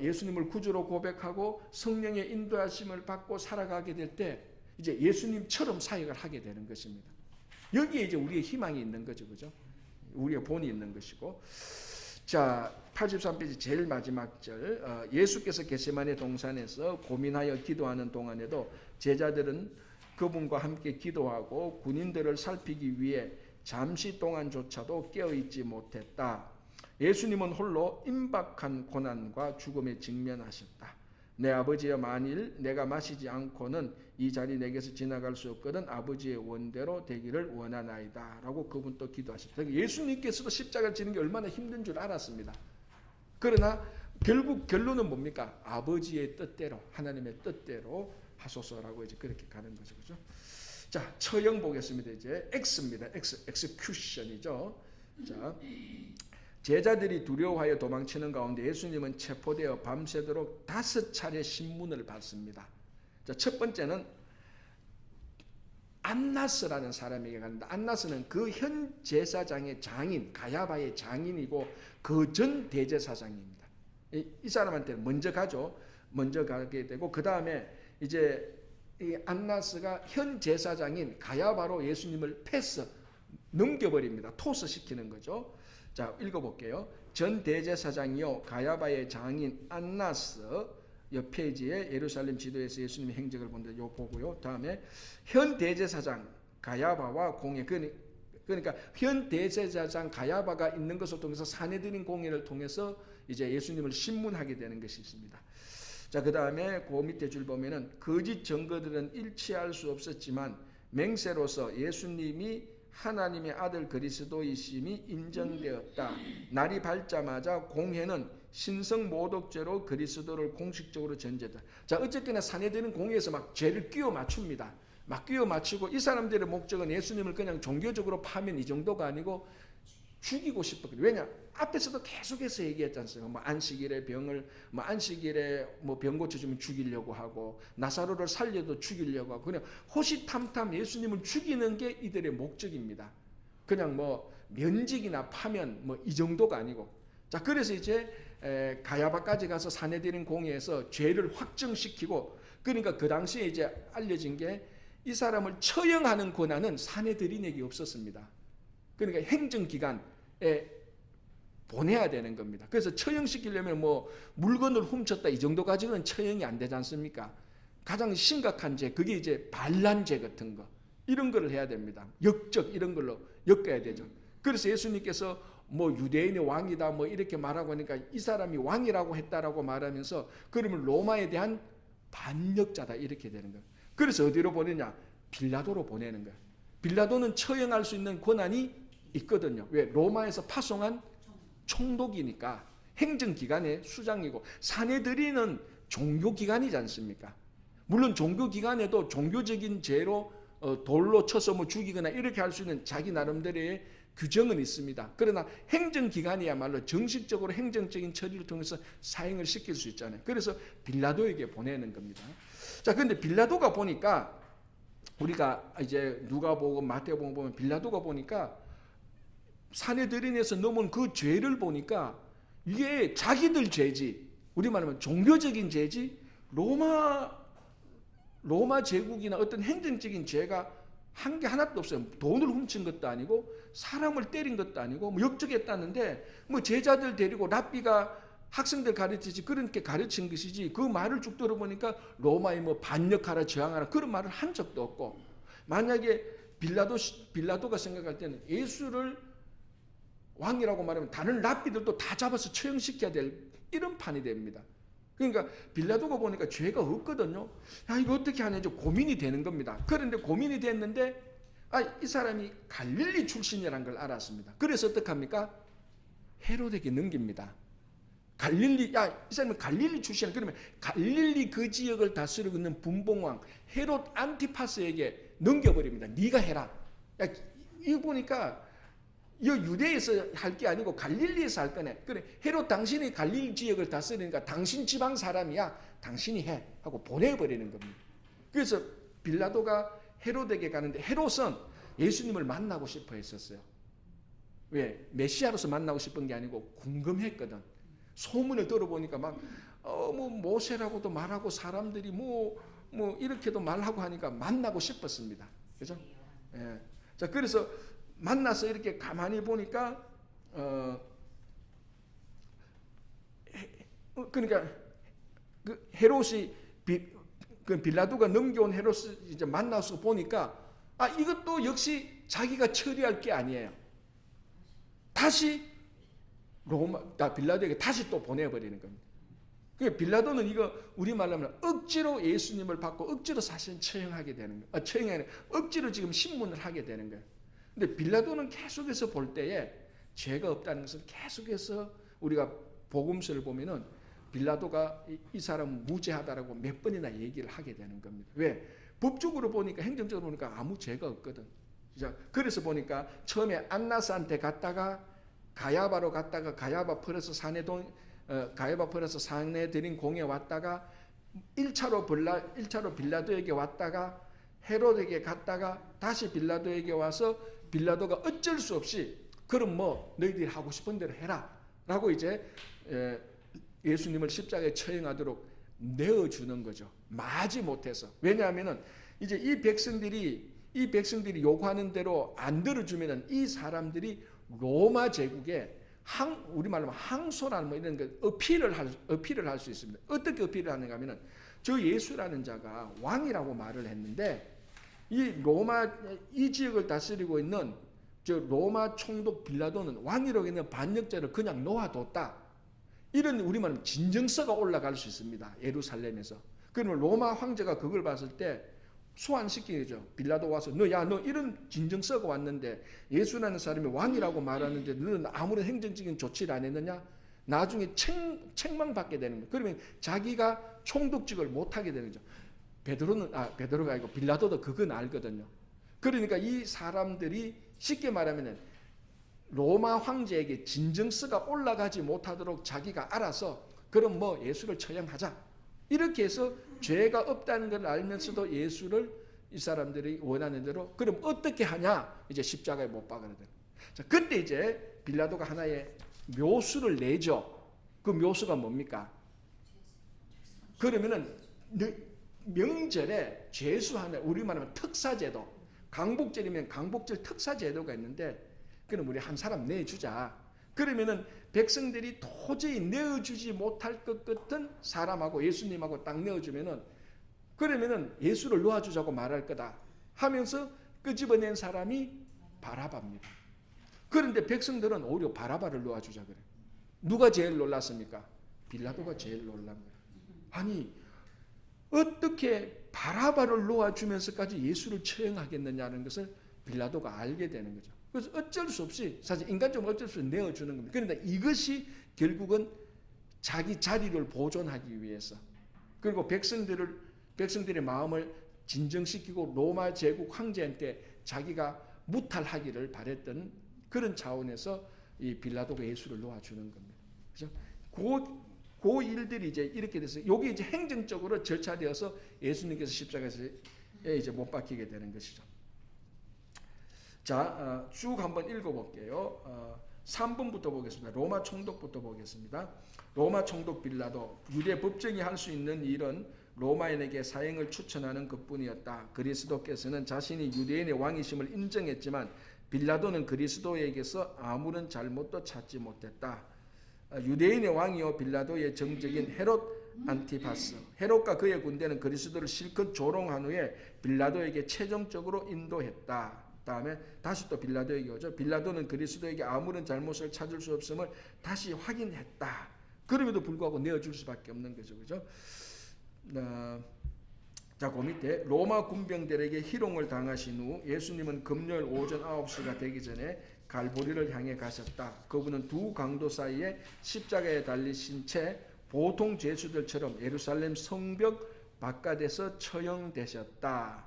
예수님을 구주로 고백하고 성령의 인도하심을 받고 살아가게 될 때 이제 예수님처럼 사역을 하게 되는 것입니다. 여기에 이제 우리의 희망이 있는 거죠, 그죠? 우리의 본이 있는 것이고. 자, 83페이지 제일 마지막 절. 예수께서 겟세마네 동산에서 고민하여 기도하는 동안에도 제자들은 그분과 함께 기도하고 군인들을 살피기 위해 잠시 동안조차도 깨어있지 못했다. 예수님은 홀로 임박한 고난과 죽음에 직면하셨다. 내 아버지여, 만일 내가 마시지 않고는 이 자리 내게서 지나갈 수 없거든 아버지의 원대로 되기를 원하나이다 라고 그분 또 기도하셨다. 예수님께서도 십자가를 지는 게 얼마나 힘든 줄 알았습니다. 그러나 결국 결론은 뭡니까? 아버지의 뜻대로, 하나님의 뜻대로 하소서라고 이제 그렇게 가는 거죠. 그죠? 자, 처형 보겠습니다. 이제 X입니다. execution이죠. 자, 제자들이 두려워하여 도망치는 가운데 예수님은 체포되어 밤새도록 5차례 신문을 받습니다. 자, 첫 번째는 안나스라는 사람에게 갔는데 안나스는 그 현 제사장의 장인, 가야바의 장인이고 그 전 대제사장입니다. 이 사람한테 먼저 가죠. 먼저 가게 되고 그 다음에 이제 이 안나스가 현 제사장인 가야바로 예수님을 넘겨버립니다. 토스시키는 거죠. 자, 읽어볼게요. 전 대제사장이요 가야바의 장인 안나스, 옆 페이지에 예루살렘 지도에서 예수님의 행적을 본데 요 보고요. 다음에 현 대제사장 가야바와 공회, 그러니까 현 대제사장 가야바가 있는 것을 통해서 사내들인 공회를 통해서 이제 예수님을 신문하게 되는 것이 있습니다. 자, 그 다음에 그 밑에 줄 보면은 거짓 증거들은 일치할 수 없었지만 맹세로서 예수님이 하나님의 아들 그리스도이심이 인정되었다. 날이 밝자마자 공회는 신성 모독죄로 그리스도를 공식적으로 전제다. 자, 어쨌거나 사내들은 공회에서 막 죄를 끼워 맞춥니다. 막 끼워 맞추고 이 사람들의 목적은 예수님을 그냥 종교적으로 파면 이 정도가 아니고 죽이고 싶었거든요. 왜냐? 앞에서도 계속해서 얘기했지 않습니까? 뭐 안식일에 안식일에 병 고쳐주면 죽이려고 하고 나사로를 살려도 죽이려고 하고 그냥 호시탐탐 예수님을 죽이는 게 이들의 목적입니다. 그냥 면직이나 파면 이 정도가 아니고. 자, 그래서 이제 가야바까지 가서 사내들인 공회에서 죄를 확정시키고, 그러니까 그 당시에 이제 알려진 게 이 사람을 처형하는 권한은 사내들인에게 없었습니다. 그러니까 행정기관에 보내야 되는 겁니다. 그래서 처형시키려면 뭐 물건을 훔쳤다 이 정도 가지고는 처형이 안 되지 않습니까? 가장 심각한 죄, 그게 이제 반란죄 같은 거, 이런 거를 해야 됩니다. 역적 이런 걸로 엮어야 되죠. 그래서 예수님께서 뭐 유대인의 왕이다 뭐 이렇게 말하고 하니까 이 사람이 왕이라고 했다라고 말하면서 그러면 로마에 대한 반역자다 이렇게 되는 거예요. 그래서 어디로 보내냐? 빌라도로 보내는 거예요. 빌라도는 처형할 수 있는 권한이 있거든요. 왜? 로마에서 파송한 총독이니까 행정기관의 수장이고, 사내들이는 종교기관이지 않습니까? 물론 종교기관에도 종교적인 죄로 돌로 쳐서 뭐 죽이거나 이렇게 할 수 있는 자기 나름대로의 규정은 있습니다. 그러나 행정기관이야말로 정식적으로 행정적인 처리를 통해서 사형을 시킬 수 있잖아요. 그래서 빌라도에게 보내는 겁니다. 자, 그런데 빌라도가 보니까, 우리가 이제 누가복음, 마태복음 보면 빌라도가 보니까 사내들인에서 넘은 그 죄를 보니까 이게 자기들 죄지, 우리 말하면 종교적인 죄지, 로마 제국이나 어떤 행정적인 죄가 한 게 하나도 없어요. 돈을 훔친 것도 아니고 사람을 때린 것도 아니고 뭐 역적했다는데 뭐 제자들 데리고 랍비가 학생들 가르치지 그렇게 가르친 것이지, 그 말을 쭉 들어보니까 로마에 뭐 반역하라 저항하라 그런 말을 한 적도 없고, 만약에 빌라도가 생각할 때는 예수를 왕이라고 말하면 다른 랍비들도 다 잡아서 처형시켜야 될 이런 판이 됩니다. 그러니까 빌라도가 보니까 죄가 없거든요. 야, 이거 어떻게 하냐 좀 고민이 되는 겁니다. 그런데 고민이 됐는데 이 사람이 갈릴리 출신이라는 걸 알았습니다. 그래서 어떻게 합니까? 헤롯에게 넘깁니다. 이 사람은 갈릴리 출신이야. 그러면 갈릴리 그 지역을 다스리고 있는 분봉왕 헤롯 안티파스에게 넘겨버립니다. 네가 해라. 이거 보니까 이 유대에서 할 게 아니고 갈릴리에서 할 거네. 그래, 헤롯 당신이 갈릴리 지역을 다스리니까 당신 지방 사람이야. 당신이 해 하고 보내버리는 겁니다. 그래서 빌라도가 헤롯에게 가는데, 헤롯은 예수님을 만나고 싶어 했었어요. 왜? 메시아로서 만나고 싶은 게 아니고 궁금했거든. 소문을 들어보니까 막 뭐 모세라고도 말하고 사람들이 뭐 이렇게도 말하고 하니까 만나고 싶었습니다. 그죠? 예. 자, 그래서 만나서 이렇게 가만히 보니까 그러니까 그 헤롯이 그 빌라도가 넘겨온 헤롯을 이제 만나서 보니까 이것도 역시 자기가 처리할 게 아니에요. 다시 빌라도에게 다시 또 보내버리는 겁니다. 그러니까 빌라도는 이거 우리말로 하면 억지로 예수님을 받고 억지로 사실 처형하게 되는 거예요. 처형이 아니라 억지로 지금 신문을 하게 되는 거예요. 근데 빌라도는 계속해서 볼 때에 죄가 없다는 것을 계속해서 우리가 복음서를 보면은 빌라도가 이 사람은 무죄하다라고 몇 번이나 얘기를 하게 되는 겁니다. 왜? 법적으로 보니까, 행정적으로 보니까 아무 죄가 없거든. 그래서 보니까 처음에 안나스한테 갔다가 가야바로 갔다가 가야바 플러스 사내들인 공에 왔다가 1차로 빌라도에게 왔다가 헤롯에게 갔다가 다시 빌라도에게 와서 빌라도가 어쩔 수 없이 그럼 뭐 너희들이 하고 싶은 대로 해라 라고 이제 예수님을 십자가에 처형하도록 내어주는 거죠. 마지 못해서. 왜냐하면은 이제 이 백성들이 요구하는 대로 안 들어주면은 이 사람들이 로마 제국에 우리말로 항소라는 뭐 이런 거 어필을 할 수 있습니다. 어떻게 어필을 하는가 하면은 저 예수라는 자가 왕이라고 말을 했는데 이 지역을 다스리고 있는 저 로마 총독 빌라도는 왕이라고 있는 반역자를 그냥 놓아뒀다. 이런 우리말로 진정서가 올라갈 수 있습니다. 예루살렘에서. 그러면 로마 황제가 그걸 봤을 때 소환시키죠. 빌라도 와서 너 이런 진정서가 왔는데 예수라는 사람이 왕이라고 말하는데 너는 아무런 행정적인 조치를 안 했느냐? 나중에 책망받게 되는 거예요. 그러면 자기가 총독직을 못하게 되는 거죠. 베드로가 아니고 빌라도도 그건 알거든요. 그러니까 이 사람들이 쉽게 말하면 로마 황제에게 진정서가 올라가지 못하도록 자기가 알아서 그럼 뭐 예수를 처형하자. 이렇게 해서 죄가 없다는 걸 알면서도 예수를 이 사람들이 원하는 대로 그럼 어떻게 하냐? 이제 십자가에 못 박으거든. 자, 그때 이제 빌라도가 하나의 묘수를 내죠. 그 묘수가 뭡니까? 그러면은 명절에 죄수하는 우리 말하면 특사제도, 강복절이면 강복절 특사제도가 있는데 그럼 우리 한 사람 내주자. 그러면은 백성들이 도저히 내어주지 못할 것 같은 사람하고 예수님하고 딱 내어주면은 그러면은 예수를 놓아주자고 말할 거다 하면서 끄집어낸 사람이 바라바입니다. 그런데 백성들은 오히려 바라바를 놓아주자 그래. 누가 제일 놀랐습니까? 빌라도가 제일 놀란 거예요. 아니 어떻게 바라바를 놓아주면서까지 예수를 처형하겠느냐는 것을 빌라도가 알게 되는 거죠. 그래서 어쩔 수 없이 사실 인간적으로 어쩔 수 없이 내어주는 겁니다. 그런데 이것이 결국은 자기 자리를 보존하기 위해서 그리고 백성들의 마음을 진정시키고 로마 제국 황제한테 자기가 무탈하기를 바랬던 그런 차원에서 이 빌라도가 예수를 놓아주는 겁니다. 그죠? 그 일들이 이제 이렇게 돼서 여기 이제 행정적으로 절차되어서 예수님께서 십자가에 이제 못 박히게 되는 것이죠. 자, 쭉 한번 읽어볼게요. 3번부터 보겠습니다. 로마 총독부터 보겠습니다. 로마 총독 빌라도 유대 법정이 할 수 있는 일은 로마인에게 사형을 추천하는 것뿐이었다. 그리스도께서는 자신이 유대인의 왕이심을 인정했지만 빌라도는 그리스도에게서 아무런 잘못도 찾지 못했다. 유대인의 왕이요 빌라도의 정적인 헤롯 안티파스. 헤롯과 그의 군대는 그리스도를 실컷 조롱한 후에 빌라도에게 최종적으로 인도했다. 다음에 다시 또 빌라도에게 오죠. 빌라도는 그리스도에게 아무런 잘못을 찾을 수 없음을 다시 확인했다. 그럼에도 불구하고 내어줄 수밖에 없는 거죠. 그죠? 자, 그 밑에 로마 군병들에게 희롱을 당하신 후 예수님은 금요일 오전 9시가 되기 전에 갈보리를 향해 가셨다. 그분은 두 강도 사이에 십자가에 달리신 채 보통 죄수들처럼 예루살렘 성벽 바깥에서 처형되셨다.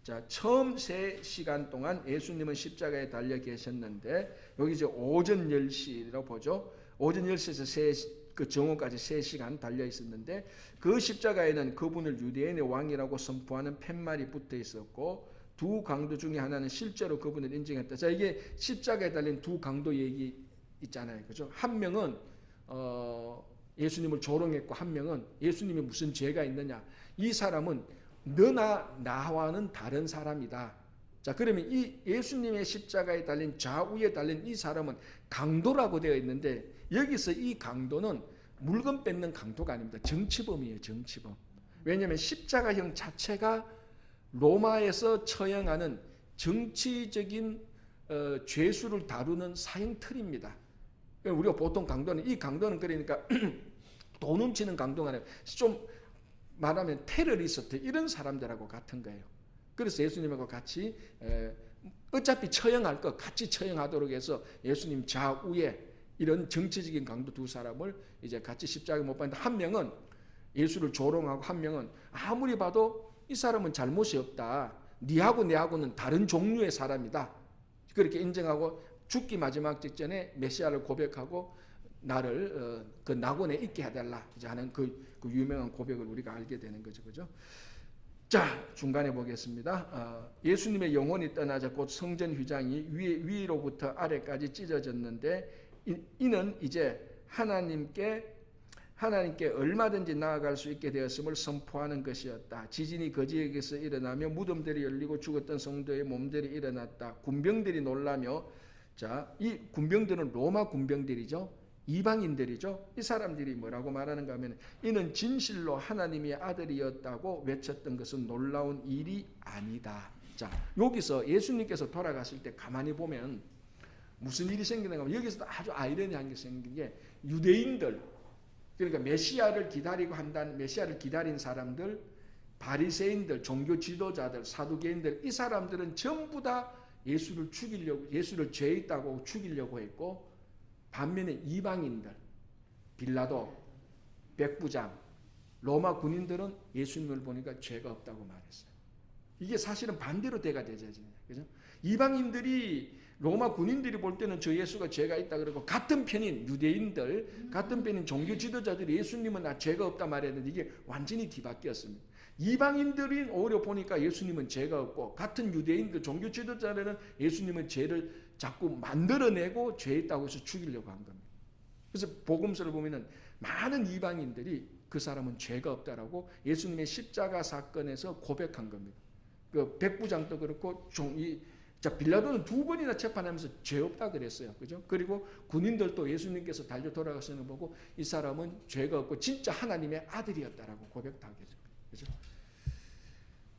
자, 처음 3시간 동안 예수님은 십자가에 달려 계셨는데 여기 이제 오전 10시라고 보죠. 오전 10시에서 그 정오까지 3시간 달려 있었는데 그 십자가에는 그분을 유대인의 왕이라고 선포하는 팻말이 붙어 있었고 두 강도 중에 하나는 실제로 그분을 인정했다. 자, 이게 십자가에 달린 두 강도 얘기 있잖아요. 그죠? 한 명은 예수님을 조롱했고 한 명은 예수님이 무슨 죄가 있느냐. 이 사람은 너나 나와는 다른 사람이다. 자, 그러면 이 예수님의 십자가에 달린 좌우에 달린 이 사람은 강도라고 되어 있는데 여기서 이 강도는 물건 뺏는 강도가 아닙니다. 정치범이에요. 정치범. 왜냐하면 십자가형 자체가 로마에서 처형하는 정치적인 죄수를 다루는 사형틀입니다. 우리가 보통 강도는 이 강도는 그러니까 돈 훔치는 강도가 아니라 좀 말하면 테러리스트 이런 사람들하고 같은 거예요. 그래서 예수님하고 같이 어차피 처형할 것 같이 처형하도록 해서 예수님 좌우에 이런 정치적인 강도 두 사람을 이제 같이 십자가에 못 박는데 한 명은 예수를 조롱하고 한 명은 아무리 봐도 이 사람은 잘못이 없다. 니하고 내하고는 다른 종류의 사람이다. 그렇게 인정하고 죽기 마지막 직전에 메시아를 고백하고 나를 그 낙원에 있게 해달라 하는 그 유명한 고백을 우리가 알게 되는 거죠. 그죠? 자, 중간에 보겠습니다. 예수님의 영혼이 떠나자 곧 성전 휘장이 위로부터 아래까지 찢어졌는데 이는 이제 하나님께 얼마든지 나아갈 수 있게 되었음을 선포하는 것이었다. 지진이 거지에게서 일어나며 무덤들이 열리고 죽었던 성도의 몸들이 일어났다. 군병들이 놀라며 자, 이 군병들은 로마 군병들이죠. 이방인들이죠. 이 사람들이 뭐라고 말하는가 하면 이는 진실로 하나님의 아들이었다고 외쳤던 것은 놀라운 일이 아니다. 자, 여기서 예수님께서 돌아가실 때 가만히 보면 무슨 일이 생기는가 하면 여기서도 아주 아이러니한 게 생긴 게 유대인들 그러니까 메시아를 기다리고 한다는 메시아를 기다린 사람들 바리새인들 종교 지도자들 사두개인들 이 사람들은 전부 다 예수를 죄 있다고 죽이려고 했고 반면에 이방인들 빌라도 백부장 로마 군인들은 예수님을 보니까 죄가 없다고 말했어요. 이게 사실은 반대로 대가 되죠. 그죠? 이방인들이 로마 군인들이 볼 때는 저 예수가 죄가 있다 그러고 같은 편인 유대인들 같은 편인 종교 지도자들이 예수님은 나 죄가 없다 말했는데 이게 완전히 뒤바뀌었습니다. 이방인들이 오히려 보니까 예수님은 죄가 없고 같은 유대인들 종교 지도자들은 예수님은 죄를 자꾸 만들어내고 죄 있다고 해서 죽이려고 한 겁니다. 그래서 복음서를 보면은 많은 이방인들이 그 사람은 죄가 없다라고 예수님의 십자가 사건에서 고백한 겁니다. 그 백부장도 그렇고 자, 빌라도는 2번이나 재판하면서 죄 없다 그랬어요. 그죠? 그리고 군인들도 예수님께서 달려 돌아가시는 거 보고 이 사람은 죄가 없고 진짜 하나님의 아들이었다라고 고백하게 됩니다. 그죠?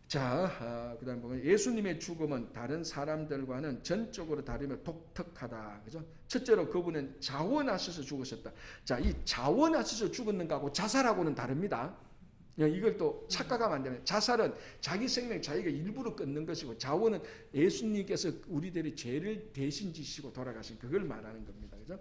자, 그다음 보면 예수님의 죽음은 다른 사람들과는 전적으로 다르며 독특하다. 그죠? 첫째로 그분은 자원하셔서 죽으셨다. 자, 이 자원하셔서 죽었는 거하고 자살하고는 다릅니다. 이걸 또 착각하면 안 됩니다. 자살은 자기 생명 자기가 일부러 끊는 것이고, 자원은 예수님께서 우리들의 죄를 대신 지시고 돌아가신 그걸 말하는 겁니다. 그죠?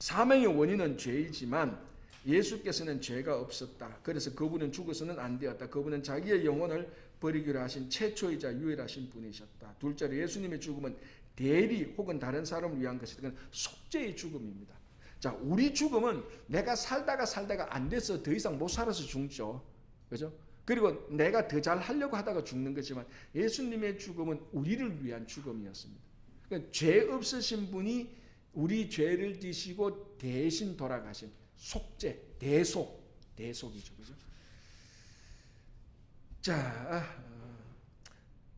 사망의 원인은 죄이지만 예수께서는 죄가 없었다. 그래서 그분은 죽어서는 안 되었다. 그분은 자기의 영혼을 버리기로 하신 최초이자 유일하신 분이셨다. 둘째로 예수님의 죽음은 대리 혹은 다른 사람을 위한 것이다. 그건 속죄의 죽음입니다. 자, 우리 죽음은 내가 살다가 안 돼서 더 이상 못 살아서 죽죠. 그죠? 그리고 내가 더 잘 하려고 하다가 죽는 거지만 예수님의 죽음은 우리를 위한 죽음이었습니다. 그러니까 죄 없으신 분이 우리 죄를 지시고 대신 돌아가신 속죄, 대속이죠. 그죠? 자,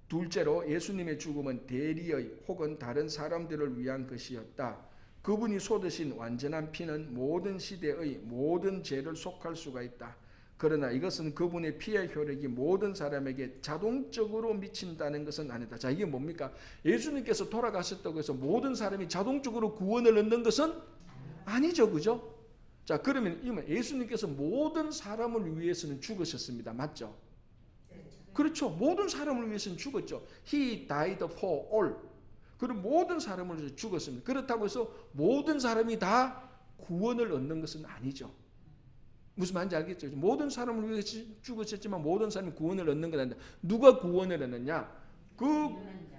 둘째로 예수님의 죽음은 대리의 혹은 다른 사람들을 위한 것이었다. 그분이 쏟으신 완전한 피는 모든 시대의 모든 죄를 속할 수가 있다. 그러나 이것은 그분의 피의 효력이 모든 사람에게 자동적으로 미친다는 것은 아니다. 자, 이게 뭡니까? 예수님께서 돌아가셨다고 해서 모든 사람이 자동적으로 구원을 얻는 것은 아니죠. 그죠? 자, 그러면 예수님께서 모든 사람을 위해서는 죽으셨습니다. 맞죠? 그렇죠. 모든 사람을 위해서는 죽었죠. He died for all. 그럼 모든 사람을 위해서 죽었습니다. 그렇다고 해서 모든 사람이 다 구원을 얻는 것은 아니죠. 무슨 말인지 알겠죠? 모든 사람을 위해서 죽으셨지만 모든 사람이 구원을 얻는 건 아니다. 누가 구원을 얻느냐? 그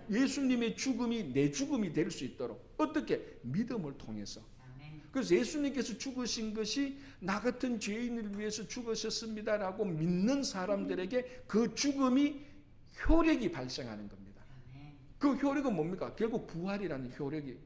예수님의 죽음이 내 죽음이 될 수 있도록 어떻게? 믿음을 통해서. 그래서 예수님께서 죽으신 것이 나 같은 죄인을 위해서 죽으셨습니다라고 믿는 사람들에게 그 죽음이 효력이 발생하는 겁니다. 그 효력은 뭡니까? 결국 부활이라는 효력이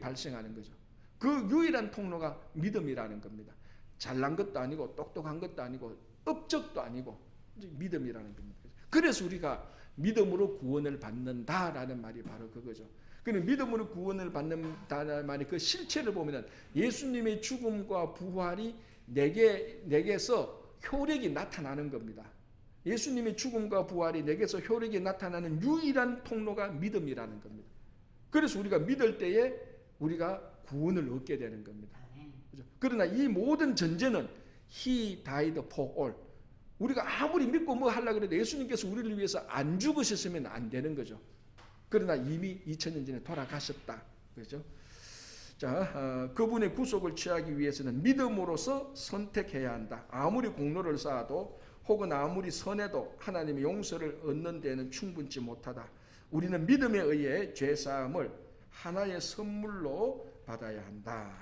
발생하는 거죠. 그 유일한 통로가 믿음이라는 겁니다. 잘난 것도 아니고 똑똑한 것도 아니고 업적도 아니고 믿음이라는 겁니다. 그래서 우리가 믿음으로 구원을 받는다라는 말이 바로 그거죠. 그는 믿음으로 구원을 받는다는 말이 그 실체를 보면은 예수님의 죽음과 부활이 내게서 효력이 나타나는 겁니다. 예수님의 죽음과 부활이 내게서 효력이 나타나는 유일한 통로가 믿음이라는 겁니다. 그래서 우리가 믿을 때에 우리가 구원을 얻게 되는 겁니다. 그렇죠? 그러나 이 모든 전제는 He died for all. 우리가 아무리 믿고 뭐 하려고 해도 예수님께서 우리를 위해서 안 죽으셨으면 안 되는 거죠. 그러나 이미 2000년 전에 돌아가셨다. 그렇죠? 자, 그분의 구속을 취하기 위해서는 믿음으로서 선택해야 한다. 아무리 공로를 쌓아도 혹은 아무리 선해도 하나님의 용서를 얻는 데는 충분치 못하다. 우리는 믿음에 의해 죄사함을 하나의 선물로 받아야 한다.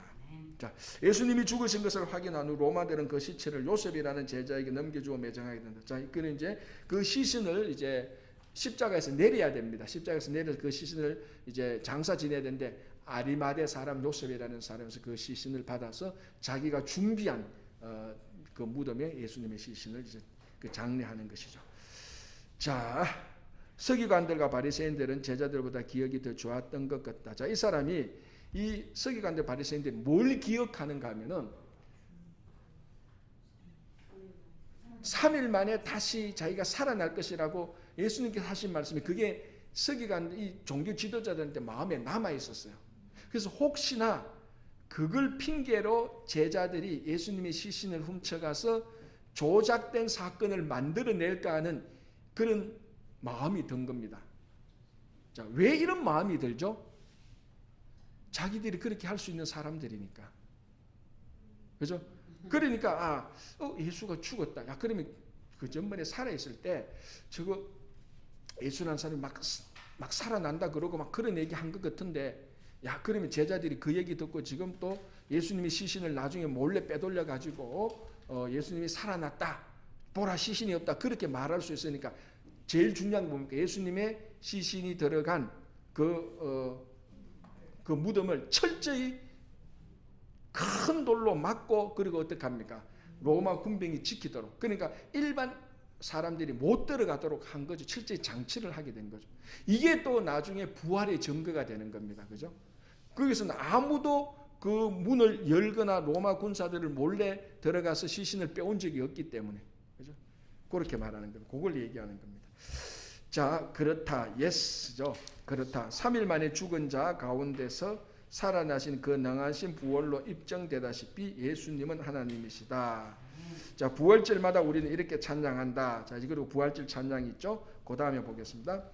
자, 예수님이 죽으신 것을 확인한 후 로마들은 그 시체를 요셉이라는 제자에게 넘겨주어 매장하게 된다. 자, 그는 이제 그 시신을 이제 십자가에서 내려야 됩니다. 십자가에서 내려서 그 시신을 이제 장사 지내야 되는데 아리마대 사람 요셉이라는 사람에서 그 시신을 받아서 자기가 준비한 그 무덤에 예수님의 시신을 이제 그 장례하는 것이죠. 자, 서기관들과 바리새인들은 제자들보다 기억이 더 좋았던 것 같다. 자, 이 사람이 이 서기관들 바리새인들이 뭘 기억하는가 하면은 3일 만에 다시 자기가 살아날 것이라고 예수님께서 하신 말씀이 그게 서기관 이 종교 지도자들한테 마음에 남아 있었어요. 그래서 혹시나 그걸 핑계로 제자들이 예수님의 시신을 훔쳐가서 조작된 사건을 만들어낼까 하는 그런 마음이 든 겁니다. 자, 왜 이런 마음이 들죠? 자기들이 그렇게 할 수 있는 사람들이니까. 그죠? 그러니까 예수가 죽었다. 야, 그러면 그 전번에 살아있을 때 저거 예수라는 사람이 막 살아난다 그러고 막 그런 얘기 한 것 같은데, 야, 그러면 제자들이 그 얘기 듣고 지금 또 예수님의 시신을 나중에 몰래 빼돌려 가지고 예수님이 살아났다, 보라 시신이 없다 그렇게 말할 수 있으니까 제일 중요한 건 뭡니까? 예수님의 시신이 들어간 그 무덤을 철저히 큰 돌로 막고, 그리고 어떻게 합니까? 로마 군병이 지키도록. 그러니까 일반 사람들이 못 들어가도록 한 거죠. 철저히 장치를 하게 된 거죠. 이게 또 나중에 부활의 증거가 되는 겁니다. 그죠? 거기서는 아무도 그 문을 열거나 로마 군사들을 몰래 들어가서 시신을 빼온 적이 없기 때문에, 그죠? 그렇게 말하는 겁니다. 그걸 얘기하는 겁니다. 자, 그렇다. 예스죠. 그렇다. 3일 만에 죽은 자 가운데서 살아나신 그 능하신 부활로 입증되다시피 예수님은 하나님이시다. 자, 부활절마다 우리는 이렇게 찬양한다. 자, 그리고 부활절 찬양이 있죠. 그 다음에 보겠습니다.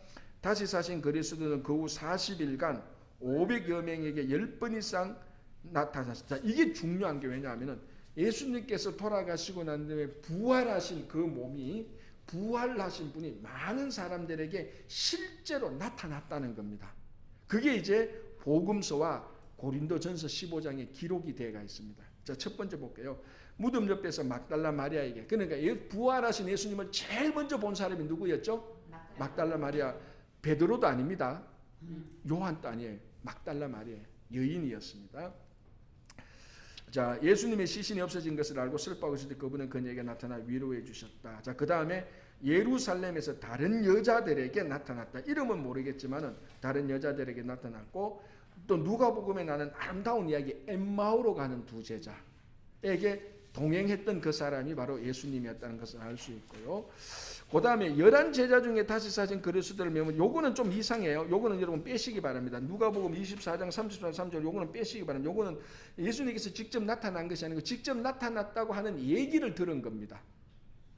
다시 사신 그리스도는 그 후 40일간 500여 명에게 10번 이상 나타났다. 이게 중요한 게 왜냐하면 예수님께서 돌아가시고 난 다음에 부활하신 그 몸이, 부활하신 분이 많은 사람들에게 실제로 나타났다는 겁니다. 그게 이제 복음서와 고린도전서 15장에 기록이 되어 있습니다. 자, 첫 번째 볼게요. 무덤 옆에서 막달라 마리아에게, 그러니까 부활하신 예수님을 제일 먼저 본 사람이 누구였죠? 막달라 마리아. 베드로도 아닙니다. 요한도 아니에요. 막달라 마리아, 여인이었습니다. 자, 예수님의 시신이 없어진 것을 알고 슬퍼하고 있을 때 그분은 그녀에게 나타나 위로해 주셨다. 자, 그 다음에 예루살렘에서 다른 여자들에게 나타났다. 이름은 모르겠지만은 다른 여자들에게 나타났고, 또 누가복음에 나는 아름다운 이야기, 엠마오로 가는 두 제자에게 동행했던 그 사람이 바로 예수님이었다는 것을 알 수 있고요. 그 다음에 11제자 중에 다시 사신 그리스도를 메우면, 요거는 좀 이상해요. 요거는 여러분 빼시기 바랍니다. 누가복음 24장 34절 3절 요거는 빼시기 바랍니다. 요거는 예수님께서 직접 나타난 것이 아니고 직접 나타났다고 하는 얘기를 들은 겁니다.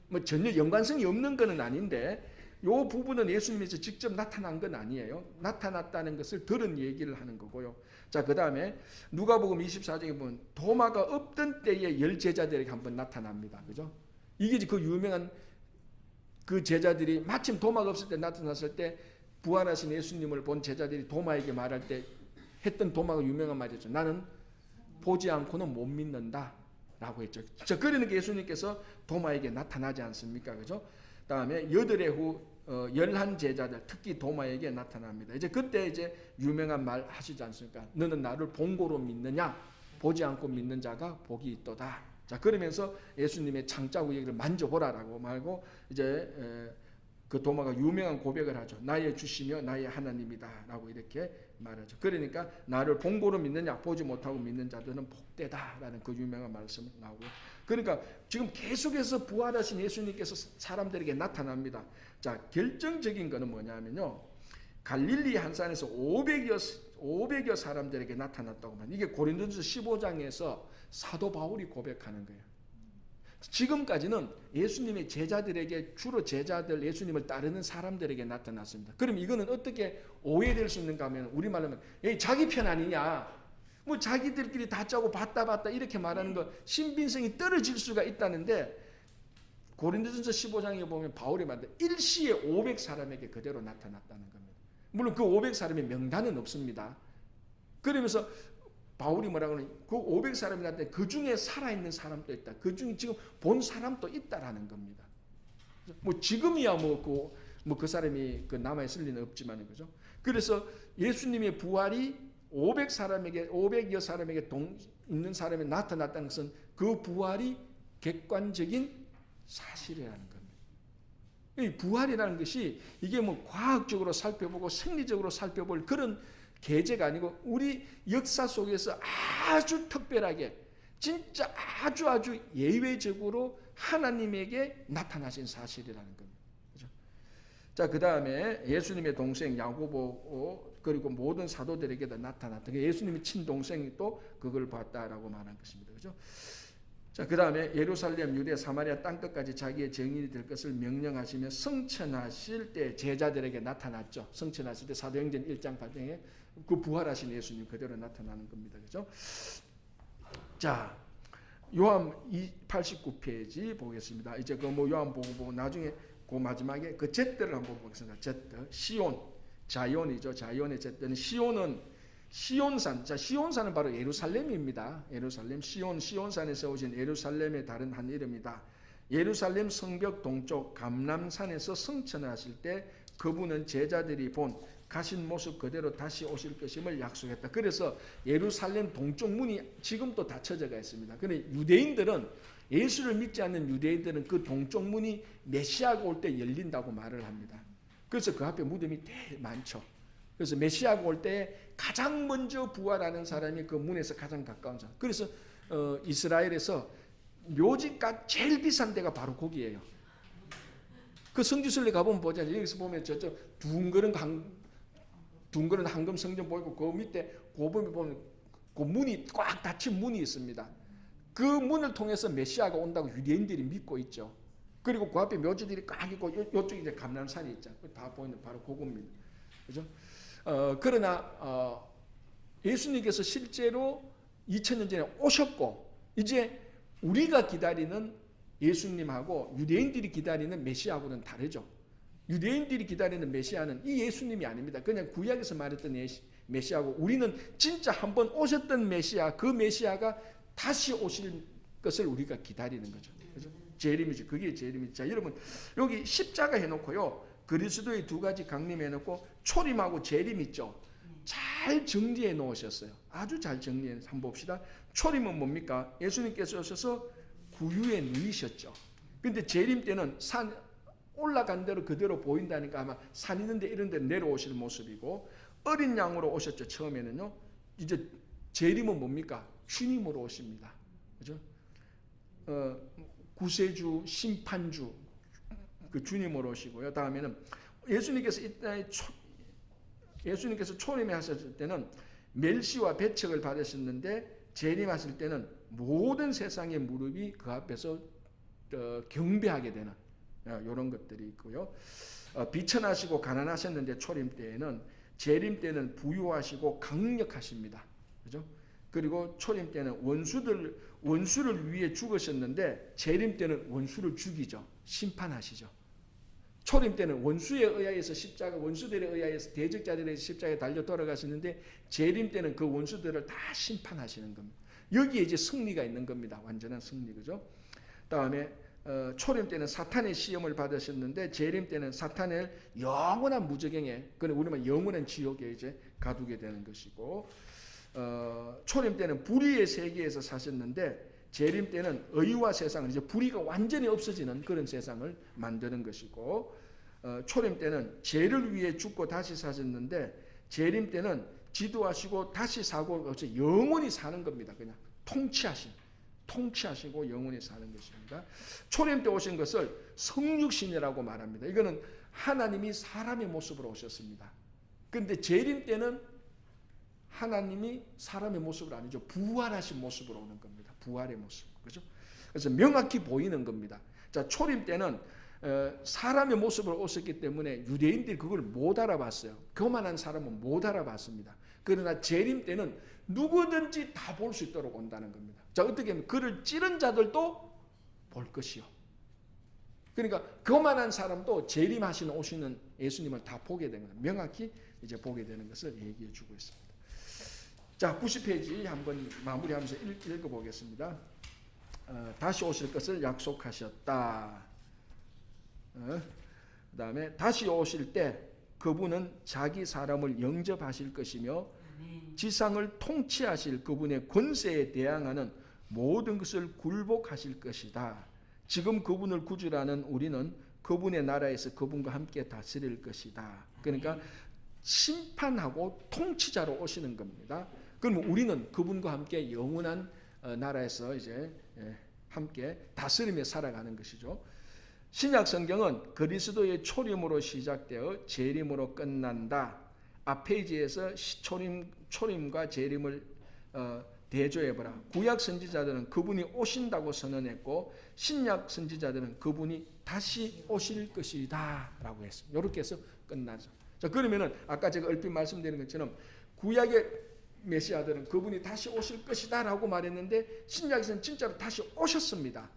뭐 전혀 연관성이 없는 것은 아닌데, 요 부분은 예수님께서 직접 나타난 건 아니에요. 나타났다는 것을 들은 얘기를 하는 거고요. 자, 그 다음에 누가복음 24장에 보면 도마가 없던 때에 10제자들에게 한번 나타납니다. 그죠? 이게 그 유명한 그 제자들이 마침 도마가 없을 때 나타났을 때 부활하신 예수님을 본 제자들이 도마에게 말할 때 했던 도마가 유명한 말이죠. 나는 보지 않고는 못 믿는다 라고 했죠. 자, 그러니까 예수님께서 도마에게 나타나지 않습니까? 그죠? 다음에 8해 후 11제자들, 특히 도마에게 나타납니다. 이제 그때 이제 유명한 말 하시지 않습니까? 너는 나를 본고로 믿느냐? 보지 않고 믿는 자가 복이 있도다. 자, 그러면서 예수님의 창자국 얘기를 만져보라라고 말고 이제 그 도마가 유명한 고백을 하죠. 나의 주시며 나의 하나님이다라고 이렇게 말하죠. 그러니까 나를 본고로 믿느냐, 보지 못하고 믿는 자들은 복되다라는 그 유명한 말씀을 나오고요. 그러니까 지금 계속해서 부활하신 예수님께서 사람들에게 나타납니다. 자, 결정적인 거는 뭐냐면요, 갈릴리 한산에서 500여 사람들에게 나타났다고 합니다. 이게 고린도전서 15장에서 사도 바울이 고백하는 거예요. 지금까지는 예수님의 제자들에게, 주로 제자들, 예수님을 따르는 사람들에게 나타났습니다. 그럼 이거는 어떻게 오해될 수 있는가 하면, 우리말로 하면 자기 편 아니냐, 뭐 자기들끼리 다 짜고 봤다 이렇게 말하는 거 신빙성이 떨어질 수가 있다는데, 고린도전서 15장에 보면 바울이 말한 일시에 500사람에게 그대로 나타났다는 겁니다. 물론 그 500사람의 명단은 없습니다. 그러면서 바울이 뭐라고 하냐, 그 500사람이 나타났는데 그 중에 살아있는 사람도 있다. 그 중에 지금 본 사람도 있다라는 겁니다. 뭐 지금이야 그 사람이 그 남아있을 리는 없지만, 그죠? 그래서 예수님의 부활이 500여 사람에게 있는 사람이 나타났다는 것은 그 부활이 객관적인 사실이라는 겁니다. 이 부활이라는 것이 이게 뭐 과학적으로 살펴보고 생리적으로 살펴볼 그런 계제가 아니고, 우리 역사 속에서 아주 특별하게, 진짜 아주 예외적으로 하나님에게 나타나신 사실이라는 겁니다. 그죠? 자, 그 다음에 예수님의 동생 야고보, 그리고 모든 사도들에게도 나타났다. 예수님의 친동생이 또 그걸 봤다라고 말한 것입니다. 그죠? 자, 그 다음에 예루살렘, 유대, 사마리아 땅끝까지 자기의 정인이 될 것을 명령하시며 성천하실 때 제자들에게 나타났죠. 성천하실 때 사도행전 1장 8장에 그 부활하신 예수님 그대로 나타나는 겁니다. 그죠? 자, 요한 89페이지 보겠습니다. 이제 그 뭐 요한 보고 나중에 그 마지막에 그 잿더를 한번 보겠습니다. 잿더, 시온, 자이온이죠. 자이온의 잿더는 시온산. 자, 시온산은 바로 예루살렘입니다. 예루살렘, 시온산에서 오신 예루살렘의 다른 한 이름이다. 예루살렘 성벽 동쪽 감람산에서 성천하실 때 그분은 제자들이 본 가신 모습 그대로 다시 오실 것임을 약속했다. 그래서 예루살렘 동쪽 문이 지금도 닫혀져가 있습니다. 그런데 유대인들은 예수를 믿지 않는 유대인들은 그 동쪽 문이 메시아가 올 때 열린다고 말을 합니다. 그래서 그 앞에 무덤이 되게 많죠. 그래서 메시아가 올 때 가장 먼저 부활하는 사람이 그 문에서 가장 가까운 사람. 그래서 이스라엘에서 묘지가 제일 비싼 데가 바로 거기예요. 그 성지순례 가보면 보잖아요. 여기서 보면 저쪽 둥그런 황금 성전 보이고 그 밑에 고범에 보면 그 문이 꽉 닫힌 문이 있습니다. 그 문을 통해서 메시아가 온다고 유대인들이 믿고 있죠. 그리고 그 앞에 묘지들이 꽉 있고 이쪽에 이제 감람산이 있죠. 다 보이는 바로 그겁니다. 그죠? 그러나 예수님께서 실제로 2000년 전에 오셨고 이제 우리가 기다리는 예수님하고 유대인들이 기다리는 메시아하고는 다르죠. 유대인들이 기다리는 메시아는 이 예수님이 아닙니다. 그냥 구약에서 말했던 메시아고 우리는 진짜 한번 오셨던 메시아, 그 메시아가 다시 오실 것을 우리가 기다리는 거죠. 그죠? 재림이죠. 그게 재림이죠. 자, 여러분 여기 십자가 해놓고요. 그리스도의 두 가지 강림 해놓고 초림하고 재림 있죠. 잘 정리해 놓으셨어요. 아주 잘 정리해. 한번 봅시다. 초림은 뭡니까? 예수님께서 오셔서 구유에 누이셨죠. 근데 재림 때는 산 올라간 대로 그대로 보인다니까 아마 산 있는데 이런 데 내려오실 모습이고 어린 양으로 오셨죠. 처음에는요. 이제 재림은 뭡니까? 주님으로 오십니다. 그죠? 구세주, 심판주 그 주님으로 오시고요. 다음에는 예수님께서 초림에 하셨을 때는 멸시와 배척을 받으셨는데 재림하실 때는 모든 세상의 무릎이 그 앞에서 경배하게 되는 이런 것들이 있고요. 비천하시고 가난하셨는데 초림 때에는 재림 때는 부유하시고 강력하십니다. 그죠? 그리고 초림 때는 원수를 위해 죽으셨는데 재림 때는 원수를 죽이죠. 심판하시죠. 초림 때는 원수에 의하여서 원수들에 의하여서 대적자들의 십자가에 달려 돌아가시는데 재림 때는 그 원수들을 다 심판하시는 겁니다. 여기에 이제 승리가 있는 겁니다. 완전한 승리, 그죠? 다음에 초림 때는 사탄의 시험을 받으셨는데 재림 때는 사탄을 영원한 무저갱에, 그는 우리만 영원한 지옥에 이제 가두게 되는 것이고, 초림 때는 불의의 세계에서 사셨는데 재림 때는 의와 세상을 이제 불의가 완전히 없어지는 그런 세상을 만드는 것이고, 초림 때는 죄를 위해 죽고 다시 사셨는데 재림 때는 지도하시고 다시 사고 없이 영원히 사는 겁니다. 그냥 통치하시고 영원히 사는 것입니다. 초림 때 오신 것을 성육신이라고 말합니다. 이거는 하나님이 사람의 모습으로 오셨습니다. 그런데 재림 때는 하나님이 사람의 모습으로 아니죠. 부활하신 모습으로 오는 겁니다. 부활의 모습. 그죠? 그래서 명확히 보이는 겁니다. 자, 초림 때는 사람의 모습으로 오셨기 때문에 유대인들이 그걸 못 알아봤어요. 교만한 사람은 못 알아봤습니다. 그러나 재림 때는 누구든지 다 볼 수 있도록 온다는 겁니다. 자, 어떻게 하면 그를 찌른 자들도 볼 것이요. 그러니까 교만한 사람도 재림하시는 오시는 예수님을 다 보게 되는 거예요. 명확히 이제 보게 되는 것을 얘기해 주고 있습니다. 자, 90페이지 한번 마무리하면서 읽어보겠습니다. 다시 오실 것을 약속하셨다. 그 다음에 다시 오실 때 그분은 자기 사람을 영접하실 것이며 지상을 통치하실 그분의 권세에 대항하는 모든 것을 굴복하실 것이다. 지금 그분을 구주라는 우리는 그분의 나라에서 그분과 함께 다스릴 것이다. 그러니까 심판하고 통치자로 오시는 겁니다. 그러면 우리는 그분과 함께 영원한 나라에서 이제 함께 다스리며 살아가는 것이죠. 신약 성경은 그리스도의 초림으로 시작되어 재림으로 끝난다. 앞 페이지에서 초림과 재림을 대조해보라. 구약 선지자들은 그분이 오신다고 선언했고 신약 선지자들은 그분이 다시 오실 것이다 라고 했습니다. 이렇게 해서 끝나죠. 자, 그러면은 아까 제가 얼핏 말씀드린 것처럼 구약의 메시아들은 그분이 다시 오실 것이다 라고 말했는데 신약에서는 진짜로 다시 오셨습니다.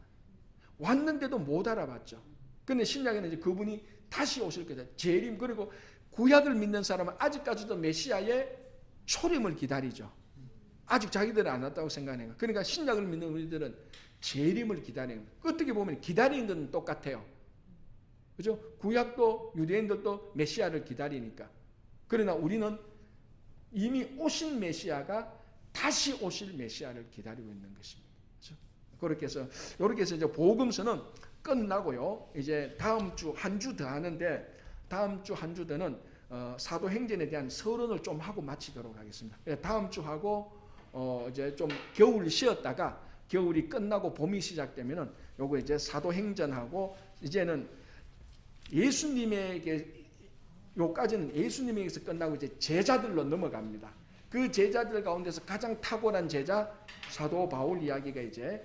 왔는데도 못 알아봤죠. 근데 신약에는 이제 그분이 다시 오실 거다. 재림. 그리고 구약을 믿는 사람은 아직까지도 메시아의 초림을 기다리죠. 아직 자기들은 안 왔다고 생각해요. 그러니까 신약을 믿는 우리들은 재림을 기다리는 거예요. 어떻게 보면 기다리는 건 똑같아요. 그죠? 구약도 유대인들도 메시아를 기다리니까. 그러나 우리는 이미 오신 메시아가 다시 오실 메시아를 기다리고 있는 것입니다. 그렇죠? 그렇게 해서 이렇게 해서 이제 복음서는 끝나고요. 이제 다음 주 한 주 더 하는데 다음 주 한 주 더는 사도행전에 대한 서론을 좀 하고 마치도록 하겠습니다. 다음 주 하고 이제 좀 겨울 쉬었다가 겨울이 끝나고 봄이 시작되면은 요거 이제 사도행전하고 이제는 예수님에게 요까지는 예수님에게서 끝나고 이제 제자들로 넘어갑니다. 그 제자들 가운데서 가장 탁월한 제자 사도 바울 이야기가 이제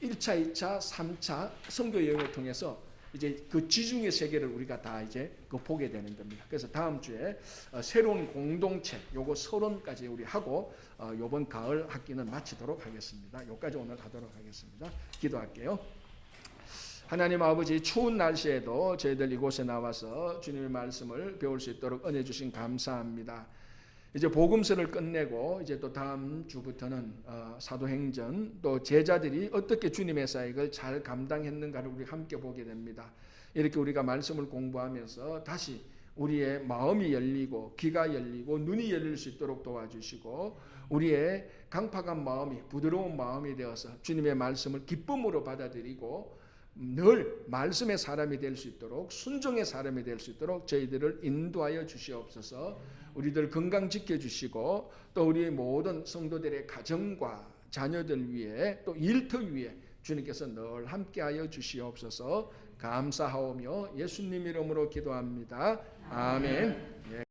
1차, 2차, 3차 선교 여행을 통해서 이제 그 지중해 세계를 우리가 다 이제 보게 되는 겁니다. 그래서 다음 주에 새로운 공동체 요거 서론까지 우리 하고 요번 가을 학기는 마치도록 하겠습니다. 요까지 오늘 하도록 하겠습니다. 기도할게요. 하나님 아버지, 추운 날씨에도 저희들 이곳에 나와서 주님의 말씀을 배울 수 있도록 은혜 주신 감사합니다. 이제 복음서를 끝내고 이제 또 다음 주부터는 사도행전 또 제자들이 어떻게 주님의 사역을 잘 감당했는가를 우리 함께 보게 됩니다. 이렇게 우리가 말씀을 공부하면서 다시 우리의 마음이 열리고 귀가 열리고 눈이 열릴 수 있도록 도와주시고 우리의 강팍한 마음이 부드러운 마음이 되어서 주님의 말씀을 기쁨으로 받아들이고 늘 말씀의 사람이 될 수 있도록 순종의 사람이 될 수 있도록 저희들을 인도하여 주시옵소서. 우리들 건강 지켜주시고 또 우리 모든 성도들의 가정과 자녀들 위해 또 일터 위에 주님께서 늘 함께하여 주시옵소서. 감사하오며 예수님 이름으로 기도합니다. 아멘.